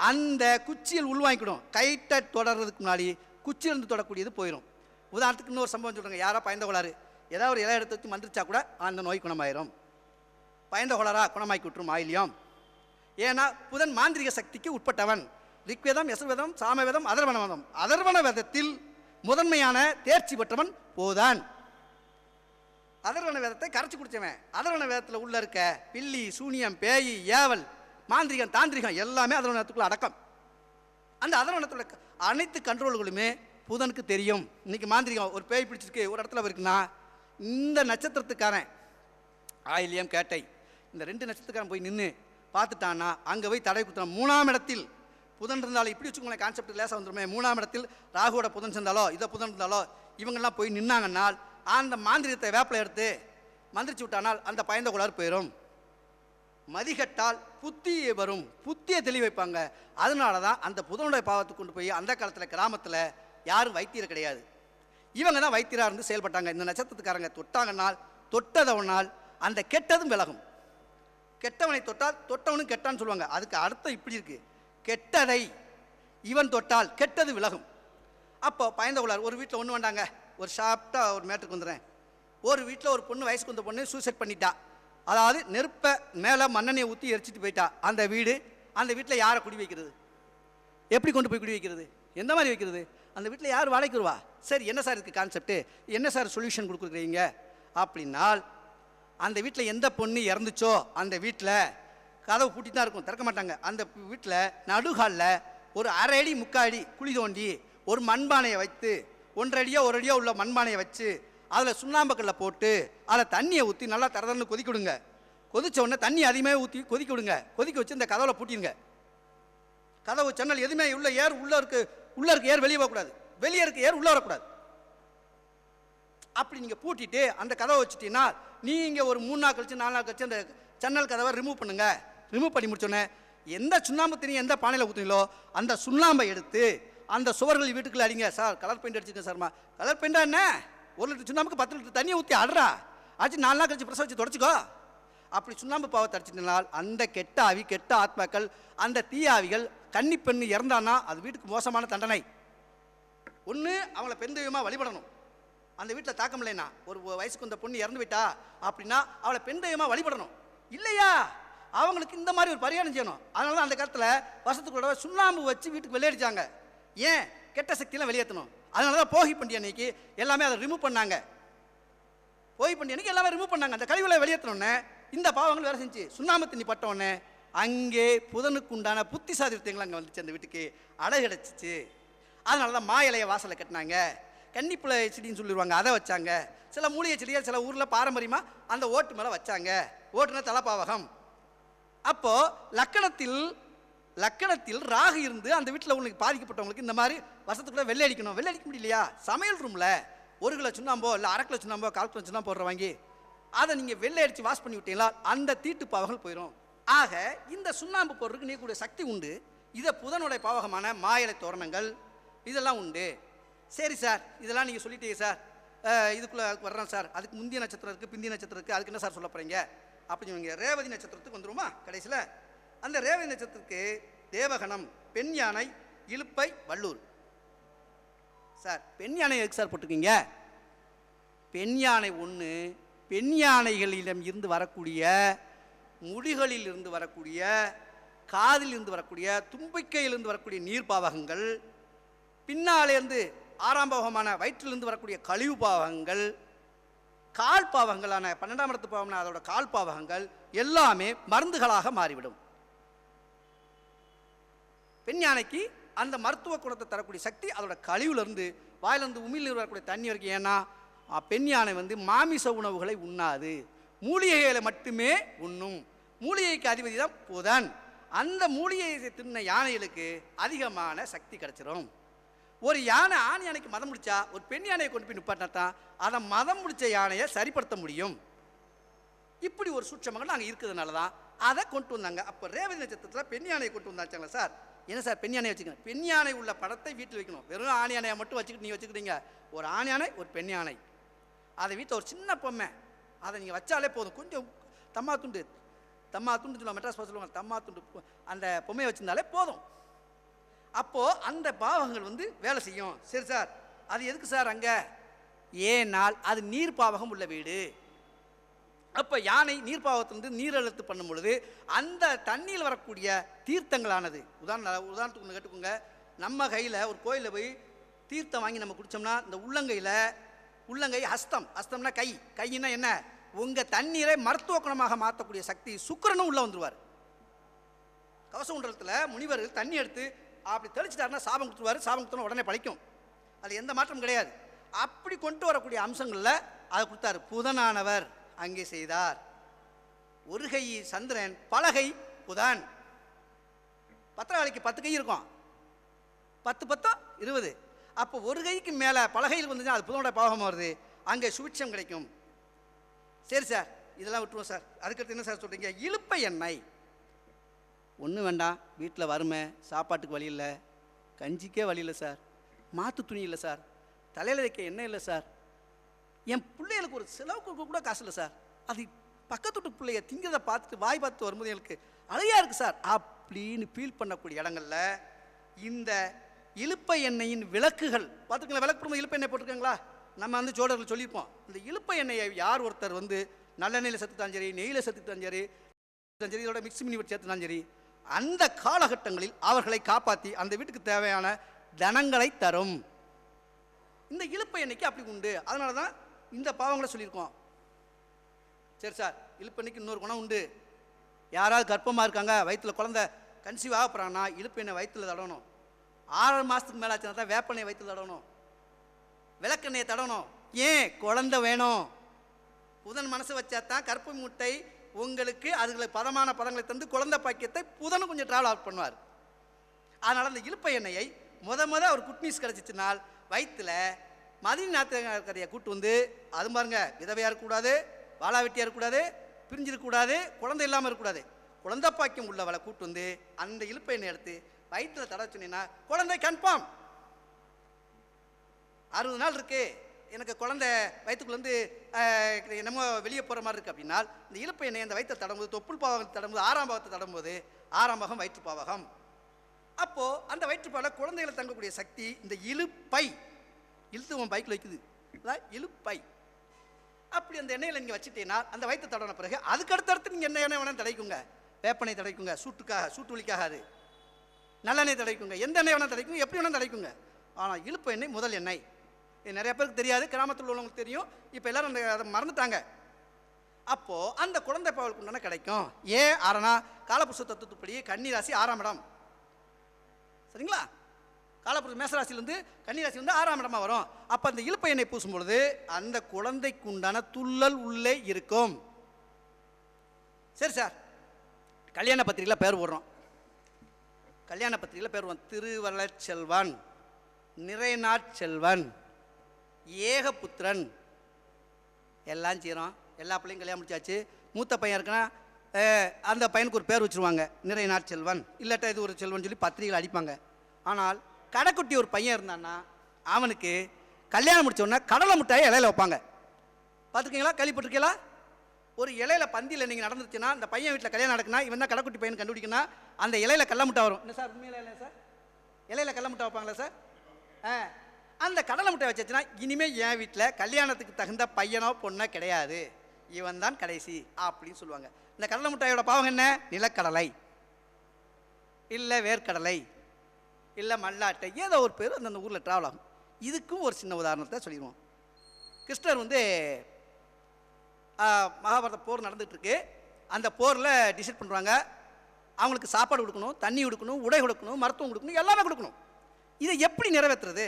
அந்த குச்சியில் உள்வாங்கிக்கிடும். கைட்டை தொடர்றதுக்கு முன்னாடி குச்சியிலிருந்து தொடக்கூடியது போயிடும். உதாரணத்துக்கு இன்னொரு சம்பவம் சொல்கிறாங்க. யாரா பயந்த கோளாறு ஏதாவது ஒரு இலை எடுத்து வச்சு மந்திரிச்சா கூட அந்த நோய் குணமாயிரும். பயந்த கோளாறா குணமாக்கி விட்டுரும் ஆயிலியம். ஏன்னா புதன் மாந்திரிக சக்திக்கு உட்பட்டவன். ரிக்வேதம், யசுர்வேதம், சாமவேதம், அதர்வண வேதம், அதர்வண வேதத்தில் முதன்மையான தேர்ச்சி பெற்றவன் போதான். அதர்வண வேதத்தை கரைச்சி குடிச்சவன். அதர்வண வேதத்தில் உள்ள இருக்க பில்லி, சூனியம், பேய், ஏவல், மாந்திரிகம், தாந்திரிகம் எல்லாமே அதர்வண வேதத்துக்குள்ள அடக்கம். அந்த அதர்வணத்தோட அனைத்து கண்ட்ரோல்களுமே புதனுக்கு தெரியும். இன்னைக்கு மாந்திரிகம் ஒரு பேய் பிடிச்சிருக்கு ஒரு இடத்துல இருக்குன்னா, இந்த நட்சத்திரத்துக்காரன் ஆயிலியம், கேட்டை, இந்த 2 நட்சத்திரக்காரன் போய் நின்று பார்த்துட்டான்னா அங்கே போய் தடை குத்துறான். 3ஆம் இடத்தில் புதன் இருந்தாலும், இப்படி வச்சுக்கோங்களேன், கான்செப்ட் லேசாக வந்துருமே. 3ஆம் இடத்தில் ராகுவோட புதன் சேர்ந்தாலோ இதை புதன் இருந்தாலோ இவங்கெல்லாம் போய் நின்னாங்கன்னால் அந்த மாந்திரிகத்தை வேப்பில் எடுத்து மந்திரிச்சு விட்டானால் அந்த பயந்த கோளாறு போயிடும். மதிகட்டால் புத்தி வரும், புத்தியை தெளி வைப்பாங்க. அதனால தான் அந்த புதனுடைய பாவத்தை கொண்டு போய் அந்த காலத்தில் கிராமத்தில் யாரும் வைத்தியர் கிடையாது, இவங்க தான் வைத்தியராக இருந்து செயல்பட்டாங்க. இந்த நட்சத்திரத்துக்காரங்க தொட்டாங்கன்னால் தொட்டதவனால் அந்த கெட்டதும் விலகும். கெட்டவனை தொட்டால் தொட்டவனும் கெட்டான்னு சொல்லுவாங்க. அதுக்கு அர்த்தம் இப்படி இருக்கு, கெட்டதை இவன் தொட்டால் கெட்டது விலகும். அப்போ பயந்த கோளாறு ஒரு வீட்டில் ஒன்று வேண்டாங்க, ஒரு ஷார்ட்டாக ஒரு மேட்டுக்கு வந்துடுறேன். ஒரு வீட்டில் ஒரு பொண்ணு, வயசுக்கு வந்த பொண்ணு சூசைட் பண்ணிட்டா. அதாவது நெருப்பை மேலே மண்ணெண்ணெயை ஊற்றி எரிச்சிட்டு போயிட்டா. அந்த வீட்டில் யாரை குடி வைக்கிறது? எப்படி கொண்டு போய் குடி வைக்கிறது? எந்த மாதிரி வைக்கிறது? அந்த வீட்டில் யார் வாடகைக்கு வருவா? சரி, என்ன சார் இருக்குது கான்செப்ட்டு, என்ன சார் சொல்யூஷன் கொடுக்குறீங்க அப்படின்னால், அந்த வீட்டில் எந்த பொண்ணு இறந்துச்சோ அந்த வீட்டில் கதவு பூட்டி தான் இருக்கும், திறக்க மாட்டாங்க. அந்த வீட்டில் நடுகாலில் ஒரு 1/2 அடி 3/4 அடி குழி தோண்டி ஒரு மண்பானையை வைத்து 1 அடியோ 1 அடியோ உள்ள மண்பானையை வச்சு அதில் சுண்ணாம்பக்கல்ல போட்டு அதில் தண்ணியை ஊற்றி நல்லா தரதன்னு கொதிக்க விடுங்க. கொதிச்ச உடனே தண்ணி அதிகமாக ஊற்றி கொதிக்க விடுங்க. கொதிக்க வச்சு இந்த கதவுல பூட்டிடுங்க. கதவு ஜன்னல் எதுவுமே உள்ள ஏர் உள்ளே இருக்க ஏர் வெளியே போகக்கூடாது, வெளியே இருக்க ஏர் உள்ளே வரக்கூடாது. அப்படி நீங்கள் பூட்டிட்டு அந்த கதவை வச்சுட்டீங்கன்னா நீங்கள் ஒரு 3 நாள் கழிச்சு 4 நாள் கழிச்சு அந்த ஜன்னல் கதவை ரிமூவ் பண்ணுங்க. ரிமூவ் பண்ணி முடிச்சோன்னே எந்த சுண்ணாம்பு தண்ணி எந்த பானையில் ஊற்றுனீங்களோ அந்த சுண்ணாம்பை எடுத்து அந்த சுவர்கள் வீட்டுக்குள்ள அடிங்க. சார் கலர் பெயிண்ட் அடிச்சுக்கேன் சார்மா. கலர் பெயிண்டா என்ன? 1 லிட்டர் சுண்ணாம்புக்கு 10 லிட்டர் தண்ணியை ஊற்றி அட்றா, ஆச்சு 4 நாள் கழிச்சு பிரசவ வச்சு தொடச்சிக்கோ. அப்படி சுண்ணாம்பு பாவத்தை அடிச்சிட்டனால் அந்த கெட்ட ஆவி, கெட்ட ஆத்மாக்கள், அந்த தீயாவிகள், கன்னி பெண்ணு இறந்தானா அது வீட்டுக்கு மோசமான தண்டனை. ஒன்று அவங்கள பெண் தெய்வமாக வழிபடணும். அந்த வீட்டில் தாக்கம் இல்லைன்னா, ஒரு வயசுக்கு வந்த பொண்ணு இறந்து விட்டா அப்படின்னா அவளை பெண் தெய்வமாக வழிபடணும். இல்லையா அவங்களுக்கு இந்த மாதிரி ஒரு பரிகாரம் செய்யணும். அதனால தான் அந்த காலத்தில் வருஷத்துக்குள்ள சுண்ணாம்பு வச்சு வீட்டுக்கு வெளியடிச்சாங்க. ஏன்? கெட்ட சக்தியெல்லாம் வெளியேற்றணும். அதனால தான் போகி பண்டிகை அன்னைக்கு எல்லாமே அதை ரிமூவ் பண்ணாங்க. போகி பண்டிகை அன்னைக்கு எல்லாமே ரிமூவ் பண்ணாங்க. அந்த கழிவுகளை வெளியேற்றணுன்னே இந்த பாவங்கள் வேலை செஞ்சு சுண்ணாம்பு தண்ணி பட்டவுடனே அங்கே புதனுக்கு உண்டான புத்தி சாதித்தங்கள் அங்கே வந்துச்சு, அந்த வீட்டுக்கு அடை கிடச்சிச்சு. அதனால தான் மா இலையை வாசலை கட்டினாங்க. கன்னிப்பிள்ளை செடின்னு சொல்லிடுவாங்க, அதை வச்சாங்க. சில மூலிகை செடிகள் சில ஊரில் பாரம்பரியமாக அந்த ஓட்டு மேலே வச்சாங்க. ஓட்டுனா தலைப்பாவகம். அப்போது லக்கணத்தில் ராகு இருந்து அந்த வீட்டில் உங்களுக்கு பாதிக்கப்பட்டவங்களுக்கு இந்த மாதிரி வருஷத்துக்குள்ள வெள்ளை அடிக்கணும். வெள்ளை அடிக்க முடியலையா? சமையல் ரூமில் 1 கிலோ சுண்ணாம்போ இல்லை 1/2 கிலோ சுண்ணாம்போ 1/4 கிலோ சுண்ணாம்போ போடுற வாங்கி அதை நீங்கள் வெள்ளை அடித்து வாஷ் பண்ணி விட்டீங்களா அந்த தீட்டு பாவங்கள் போயிடும். ஆக இந்த சுண்ணாம்பு போடுறதுக்கு நீக்கூடிய சக்தி உண்டு. இதை புதனுடைய பாவகமான மாயிலை தோரணங்கள் இதெல்லாம் உண்டு. சரி சார், இதெல்லாம் நீங்கள் சொல்லிட்டீங்க சார், இதுக்குள்ளே வர்றேன் சார், அதுக்கு முந்திய நட்சத்திரம் இருக்குது, பிந்திய நட்சத்திரம் இருக்குது, அதுக்கு என்ன சார் சொல்ல போகிறீங்க அப்படின்னு சொல்லுவீங்க. ரேவதி நட்சத்திரத்துக்கு வந்துருமா கடைசியில்? அந்த ரேவதி நட்சத்திரத்துக்கு தேவகணம், பெண் யானை, இழுப்பை, வள்ளூர். சார் பெண் யானை எதுக்கு சார் போட்டிருக்கீங்க? பெண் யானை ஒன்று, பெண் யானைகளிடம் இருந்து வரக்கூடிய முடிகளில் இருந்து வரக்கூடிய, காதில் இருந்து வரக்கூடிய, தும்பிக்கையிலிருந்து வரக்கூடிய நீர்ப்பாவகங்கள், பின்னாலேருந்து 6ஆம் பாவகமான வயிற்றிலிருந்து வரக்கூடிய கழிவு பாவகங்கள், கால் பாவகங்களான 12ஆம் இடத்து பாவம்னா அதோட கால் பாவகங்கள் எல்லாமே மருந்துகளாக மாறிவிடும். பெண் யானைக்கு அந்த மருத்துவ குணத்தை தரக்கூடிய சக்தி அதோட கழிவுலேருந்து, வாயிலிருந்து உமிழ்நீர் வரக்கூடிய தண்ணி வரைக்கும். ஏன்னா பெண் யானை மாமிச உணவுகளை உண்ணாது, மூலிகைகளை மட்டுமே உண்ணும். மூலிகைக்கு அதிபதி தான் புதன். அந்த மூலிகையை தின்ன யானைகளுக்கு அதிகமான சக்தி கிடைச்சிடும். ஒரு யானை ஆண் யானைக்கு மதம் முடிச்சா ஒரு பெண் யானையை கொண்டு போய் நிப்பாட்டினா தான் அதை மதம் முடிச்ச யானையை சரிப்படுத்த முடியும். இப்படி ஒரு சூட்சமங்கள் அங்கே இருக்கிறதுனால தான் அதை கொண்டு வந்தாங்க. அப்போ ரேவதி நட்சத்திரத்தில் பெண் யானையை கொண்டு வந்தாச்சாங்களா சார்? என்ன சார் பெண் யானை வச்சுக்கணும்? பெண் யானை உள்ள படத்தை வீட்டில் வைக்கணும். வெறும் ஆண் யானையை மட்டும் வச்சுக்கிட்டு நீங்கள் வச்சுக்கிட்டீங்க. ஒரு ஆண் யானை ஒரு பெண் யானை, அதை வீட்டில் ஒரு சின்ன பொம்மை, அதை நீங்கள் வச்சாலே போதும். கொஞ்சம் தம்மா துண்டு சொல்லுவாங்க, மெட்ராஸ் பாஸ் சொல்லுவாங்க, தம்மா துண்டு, அந்த பொம்மையை வச்சுருந்தாலே போதும். அப்போது அந்த பாவகங்கள் வந்து வேலை செய்யும். சரி சார், அது எதுக்கு சார் அங்கே? ஏனால் அது நீர் பாவகம் உள்ள வீடு. அப்போ யானை நீர்ப்பாவத்திலிருந்து நீரெழுத்து பண்ணும் பொழுது அந்த தண்ணியில் வரக்கூடிய தீர்த்தங்களானது, உதாரணத்துக்கு ஒன்று கேட்டுக்கோங்க. நம்ம கையில் ஒரு கோயிலில் போய் தீர்த்தம் வாங்கி நம்ம குடித்தோம்னா இந்த உள்ளங்கை ஹஸ்தம்னா கையின்னா என்ன? உங்கள் தண்ணீரை மருத்துவ குணமாக மாற்றக்கூடிய சக்தி சுக்கிரனும் உள்ளே வந்துடுவார். கவச குண்டலத்தில் முனிவர்கள் தண்ணி எடுத்து அப்படி தெளிச்சிட்டாருன்னா சாபம் கொடுத்துருவார். சாபம் கொடுத்தோன்னா உடனே பழிக்கும். அது எந்த மாற்றமும் கிடையாது. அப்படி கொண்டு வரக்கூடிய அம்சங்களில் அதை கொடுத்தாரு. புதனானவர் அங்கே செய்தார். ஒரு கை சந்திரன், பலகை புதன். பத்திரகாளிக்கு 10 கை இருக்கும், 10 10 20. அப்போ ஒரு கைக்கு மேலே பலகையில் வந்துச்சுன்னா அது புதனோட பாவகம் வருது, அங்கே சுபிட்சம் கிடைக்கும். சரி சார், இதெல்லாம் விட்டுருவோம் சார். அதுக்கடுத்து என்ன சார் சொல்கிறீங்க? இலுப்பை எண்ணெய் ஒன்றும் வேண்டாம். வீட்டில் வறுமை, சாப்பாட்டுக்கு வழி இல்லை, கஞ்சிக்கே வழி இல்லை சார், மாற்று துணி இல்லை சார், தலையில் வைக்க எண்ணெய் இல்லை சார், என் பிள்ளைகளுக்கு ஒரு செலவுக்கு கூட காசு இல்லை சார், அது பக்கத்து வீட்டு பிள்ளைய திங்கிறத பார்த்துட்டு வாய் பார்த்து வரும்போது எனக்கு அழையா இருக்குது சார் அப்படின்னு ஃபீல் பண்ணக்கூடிய இடங்கள்ல இந்த இலுப்பை எண்ணெயின் விளக்குகள் பார்த்துக்கலாம். விளக்கு போடும்போது இலுப்பை எண்ணெய் போட்டிருக்காங்களா? நம்ம வந்து ஜோடர்கள் சொல்லியிருப்போம். இந்த இலுப்பை எண்ணெயை யார் ஒருத்தர் வந்து நல்லெண்ணெயில் சேர்த்துட்டாலும் சரி, நெய்யில் சேர்த்துட்டாலும் சரி, இதோட மிக்ஸ் பண்ணி சேர்த்துட்டாலும் சரி, அந்த காலகட்டங்களில் அவர்களை காப்பாற்றி அந்த வீட்டுக்கு தேவையான தனங்களை தரும். இந்த இலுப்பை எண்ணெய்க்கு அப்படி உண்டு. அதனால தான் இந்த பாவங்களை சொல்லியிருக்கோம். சரி சார், இலுப்பெண்ணைக்கு இன்னொரு குணம் உண்டு. யாராவது கர்ப்பமாக இருக்காங்க, வயிற்றில் குழந்தை கன்சீவ் ஆக போகிறாங்கன்னா இலுப்பெண்ணெய் வயிற்றில் தடவணும். 6 மாதத்துக்கு மேலே ஆச்சுன்னா தான் வேப்பெண்ணெய் வயிற்றில் தடவணும், விளக்கெண்ணெயை தடவணும். ஏன்? குழந்தை வேணும். புதன் மனசு வச்சா தான் கற்பு முட்டை உங்களுக்கு அதுகளுக்கு பதமான பதங்களை தந்து குழந்தை பாக்கியத்தை புதனும் கொஞ்சம் ட்ராவல் அவுட் பண்ணுவார். அதனால் அந்த இலுப்பை எண்ணெயை அவர் குட்னீஸ் கிடச்சிச்சுனால் வயிற்றில் மதினி நாத்திரையை கூட்டு வந்து, அது பாருங்க, விதவையாக இருக்கக்கூடாது, வாழா வெட்டியாக இருக்கக்கூடாது, பிரிஞ்சிருக்கக்கூடாது, குழந்தை இல்லாமல் இருக்கக்கூடாது, குழந்தை பாக்கியம் உள்ளவளை கூட்டு வந்து அந்த இலுப்பை எண்ணெய் எடுத்து வயிற்றில் தடவை சொன்னீங்கன்னா குழந்தை கன்ஃபார்ம். 60 நாள் இருக்கு, எனக்கு குழந்தை வயிற்றுக்குள்ளேருந்து என்னமோ வெளியே போகிற மாதிரி இருக்குது அப்படின்னா இந்த இலுப்பை எண்ணெய் அந்த வயிற்றை தடம்போது, தொப்புள் பாவகத்தை தடம்போது, 6ஆம் பாவத்தை தடம்போது, 6ஆம் பாகம் வயிற்று பாவகம். அப்போது அந்த வயிற்றுப்பால குழந்தைகளை தங்கக்கூடிய சக்தி இந்த இலுப்பை இழுத்து உன் பைக்கில் வைக்குது, அதான் இலுப்பை. அப்படி அந்த எண்ணெயில் நீங்கள் வச்சுட்டீங்கன்னா அந்த வயிற்று தடவின பிறகு அதுக்கு அடுத்தடுத்து நீங்கள் என்ன எண்ணெய் வேணாலும் தடைக்குங்க. வேப்பெண்ணெய் தடைக்குங்க, சூட்டு வலிக்காகாது. நல்லெண்ணெய் தடைக்குங்க, எந்த எண்ணெய் வேணாலும் தடைக்குங்க, எப்படி வேணாலும் தடைக்குங்க. ஆனால் இலுப்பை எண்ணெய் முதல் எண்ணெய். இது நிறைய பேருக்கு தெரியாது, கிராமத்தில் உள்ளவங்களுக்கு தெரியும். இப்போ எல்லோரும் அதை மறந்துட்டாங்க. அப்போது அந்த குழந்தை பாவலுக்கு உண்டான கிடைக்கும். ஏன் ஆறனா? காலபுருஷ தத்துவத்துப்படி கன்னி ராசி 6ஆம் இடம், சரிங்களா? காலபுருஷ மேசராசிலேருந்து கன்னிராசி வந்து 6ஆம் இடமா வரும். அப்போ அந்த இலுப்பை எண்ணெய் பூசும் பொழுது அந்த குழந்தைக்கு உண்டான துள்ளல் உள்ளே இருக்கும். சரி சார், கல்யாண பத்திரிகையில் பேர் போடுறோம். கல்யாண பத்திரிகையில் பேர் போடுறோம். திருவளச்செல்வன், நிறைநாட்செல்வன், ஏகபுத்திரன் எல்லாம் செய்கிறோம். எல்லா பிள்ளையும் கல்யாணம் முடிச்சாச்சு. மூத்த பையன் இருக்குன்னா அந்த பையனுக்கு ஒரு பேர் வச்சுருவாங்க, நிறைநாட்செல்வன், இல்லாட்டா இது ஒரு செல்வன் சொல்லி பத்திரிகையில் அடிப்பாங்க. ஆனால் கடைக்குட்டி ஒரு பையன் இருந்தான்னா அவனுக்கு கல்யாணம் முடிச்சோடனே கடலை மிட்டாயை இலையில வைப்பாங்க. பார்த்துருக்கீங்களா? கேள்விப்பட்டிருக்கீங்களா? ஒரு இலையில பந்தியில் நீங்கள் நடந்துச்சுன்னா அந்த பையன் வீட்டில் கல்யாணம் நடக்குன்னா இவன் தான் கடைக்குட்டி பையன் கண்டுபிடிக்கணும். அந்த இலையில கடலை மிட்டாய் வரும். என்ன சார், உண்மையில இல்லை சார்? இலையில கடலை மிட்டாய் வைப்பாங்களா சார்? அந்த கடலை மிட்டாய் வச்சுன்னா இனிமேல் என் வீட்டில் கல்யாணத்துக்கு தகுந்த பையனோ பொண்ணோ கிடையாது, இவன் தான் கடைசி அப்படின்னு சொல்லுவாங்க. இந்த கடலை மிட்டாயோட பாவம் என்ன? நிலக்கடலை, இல்லை வேர்க்கடலை, இல்லை மல்லாட்டை, ஏதோ ஒரு பேர் அந்தந்த ஊரில் ட்ராவல் ஆகும். இதுக்கும் ஒரு சின்ன உதாரணத்தை சொல்லிடுவோம். கிருஷ்ணர் வந்து மகாபாரத போர் நடந்துகிட்ருக்கு. அந்த போரில் டிசைட் பண்ணுறாங்க, அவங்களுக்கு சாப்பாடு கொடுக்கணும், தண்ணி கொடுக்கணும், உடை கொடுக்கணும், மருத்துவம் கொடுக்கணும், எல்லாமே கொடுக்கணும். இதை எப்படி நிறைவேற்றுறது?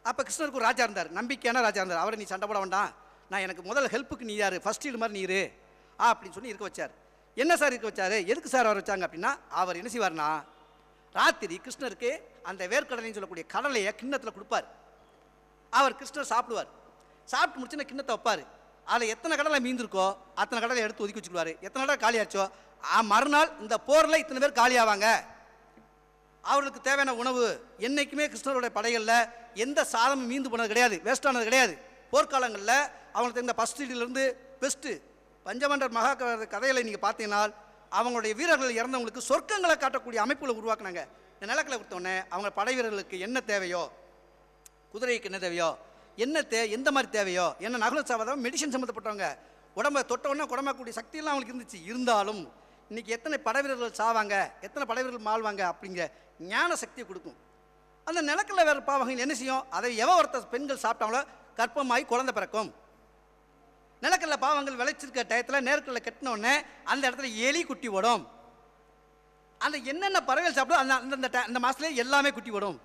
அப்போ கிருஷ்ணருக்கு ஒரு ராஜா இருந்தார், நம்பிக்கையான ராஜா இருந்தார். அவரை நீ சண்டை போட வேண்டாம், நான் எனக்கு முதல் ஹெல்ப்புக்கு நீ யார், ஃபஸ்ட் இது மாதிரி நீர் அப்படின்னு சொல்லி இருக்க வச்சார். என்ன சார் இருக்க வச்சார்? எதுக்கு சார் அவர் வச்சாங்க அப்படின்னா, அவர் என்ன செய்வார்னா ராத்திரி கிருஷ்ணருக்கு அந்த வேர்க்கடலைன்னு சொல்லக்கூடிய கடலையை கிண்ணத்தில் கொடுப்பார். அவர் கிருஷ்ணர் சாப்பிடுவார். சாப்பிட்டு முடிச்சுன்னா கிண்ணத்தை வைப்பார். அதில் எத்தனை கடலை மீந்திருக்கோ அத்தனை கடலை எடுத்து ஒதுக்கி வச்சுக்குவார். எத்தனை கடலை காலியாச்சோ மறுநாள் இந்த போரில் இத்தனை பேர் காலியாவாங்க அவர்களுக்கு தேவையான உணவு. என்னைக்குமே கிருஷ்ணருடைய படைகளில் எந்த சாதமும் மீந்து போனது கிடையாது, வேஸ்டானது கிடையாது. போர்க்காலங்களில் அவங்களுக்கு இந்த ஃபஸ்ட்டிலிருந்து பெஸ்ட்டு பஞ்சமண்டர் மகா கதைகளை நீங்கள் பார்த்தீங்கன்னா அவங்களுடைய வீரர்கள் இறந்தவங்களுக்கு சொர்க்கங்களை காட்டக்கூடிய அமைப்புகளை உருவாக்குனாங்க. இந்த நிலக்களை கொடுத்தோடனே அவங்க படை வீரர்களுக்கு என்ன தேவையோ, குதிரைக்கு என்ன தேவையோ, எந்த மாதிரி தேவையோ, என்ன நகுல சாவதம் மெடிசன் சம்மந்தப்பட்டவங்க உடம்பை தொட்டவுடனே குடமாக்கூடிய சக்தியெல்லாம் அவங்களுக்கு இருந்துச்சு. இருந்தாலும் இன்றைக்கி எத்தனை படை வீரர்கள் சாவாங்க, எத்தனை படை வீரர்கள் மாழ்வாங்க அப்படிங்கிற ஞான சக்தியை கொடுக்கும். அந்த நிலக்கல்ல வேறு பாவங்கள் என்ன செய்யும், அதை ஒருத்த பெண்கள் சாப்பிட்டாங்களோ கர்ப்பமாகி குழந்தை பிறக்கும். நிலக்கல்ல பாவங்கள் விளைச்சிருக்க டயத்தில் நேர்கல்ல கட்டினோடனே அந்த இடத்துல எலி குட்டி ஓடும். அந்த என்னென்ன பறவைகள் சாப்பிடும் அந்த மாதத்துலேயே எல்லாமே குட்டி ஓடும்.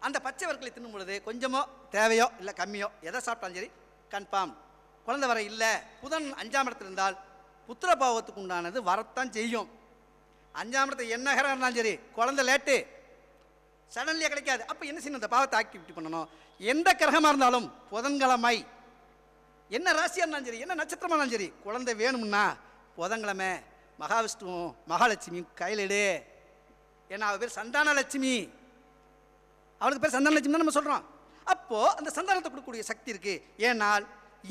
அந்த பச்சை வர்க்கலை தின்னும் பொழுது கொஞ்சமோ தேவையோ இல்லை கம்மியோ எதை சாப்பிட்டாலும் சரி கன்ஃபார்ம் குழந்தை வர இல்லை. புதன் 5ஆம் இடத்துல இருந்தால் புத்திர பாவத்துக்கு உண்டானது வரத்தான் செய்யும். 5ஆம் இடத்துல என்ன கிரகம் இருந்தாலும் சரி குழந்தை லேட்டு சடன்லியாக கிடைக்காது. அப்போ என்ன செய்யணும், இந்த பாவத்தை ஆக்டிவிட்டி பண்ணணும். எந்த கிரகமாக இருந்தாலும் புதன்கிழமை என்ன ராசியாக இருந்தாலும் சரி என்ன நட்சத்திரமாக இருந்தாலும் சரி குழந்தை வேணும்னா புதன்கிழமை மகாவிஷ்ணுவும் மகாலட்சுமியும் கையில் எடு. ஏன்னா அவள் பேர் சந்தான லட்சுமி, அவளுக்கு பேர் சந்தான லட்சுமி தான் நம்ம சொல்கிறோம். அப்போது அந்த சந்தானத்தை கொடுக்கக்கூடிய சக்தி இருக்குது. ஏன்னால்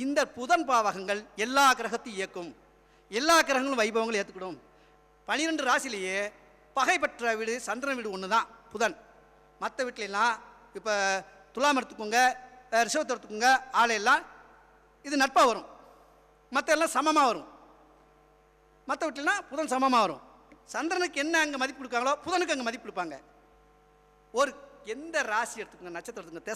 இந்த புதன் பாவகங்கள் எல்லா கிரகத்தையும் இயக்கும், எல்லா கிரகங்களும் வைபவங்களும் ஏற்றுக்கிடும். 12 ராசிலேயே பகை பெற்ற வீடு சந்திரன் வீடு ஒன்று தான் புதன். மற்ற வீட்டிலெல்லாம் இப்போ துலாம் எடுத்துக்கோங்க, ரிஷபத்தை எடுத்துக்கோங்க, ஆளையெல்லாம் இது நட்பாக வரும், மற்ற எல்லாம் சமமாக வரும். மற்ற வீட்டிலலாம் புதன் சமமாக வரும். சந்திரனுக்கு என்ன அங்கே மதிப்பு கொடுக்காங்களோ புதனுக்கு அங்கே மதிப்பு கொடுப்பாங்க. ஒரு எந்த ராசி எடுத்துக்கோங்க, நட்சத்திரம் எடுத்துக்கோங்க,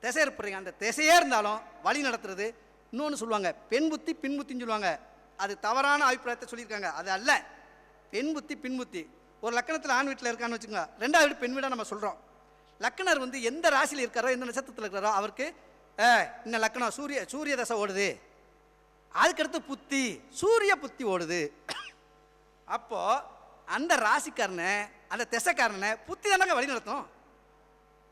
திசையர் போடுறீங்க அந்த திசையே இருந்தாலும் வழி நடத்துறது. இன்னொன்று சொல்லுவாங்க பெண் புத்தி பின் புத்தின்னு சொல்லுவாங்க. அது தவறான அபிப்பிராயத்தை சொல்லியிருக்காங்க. அது அல்ல, பெண் புத்தி பின் புத்தி. ஒரு லக்கணத்தில் ஆண் வீட்டில் இருக்கான்னு வச்சுக்கோங்க, 2வது வீடு பெண் வீடாக நம்ம சொல்கிறோம். லக்கணர் வந்து எந்த ராசியில் இருக்காரோ எந்த நட்சத்திரத்தில் இருக்கிறாரோ அவருக்கு இந்த லக்கணம் சூரிய தசை ஓடுது, அதுக்கடுத்து புத்தி சூரிய புத்தி ஓடுது. அப்போது அந்த ராசிக்காரனை அந்த திசைக்காரனை புத்தி தானே வழி நடத்தும்.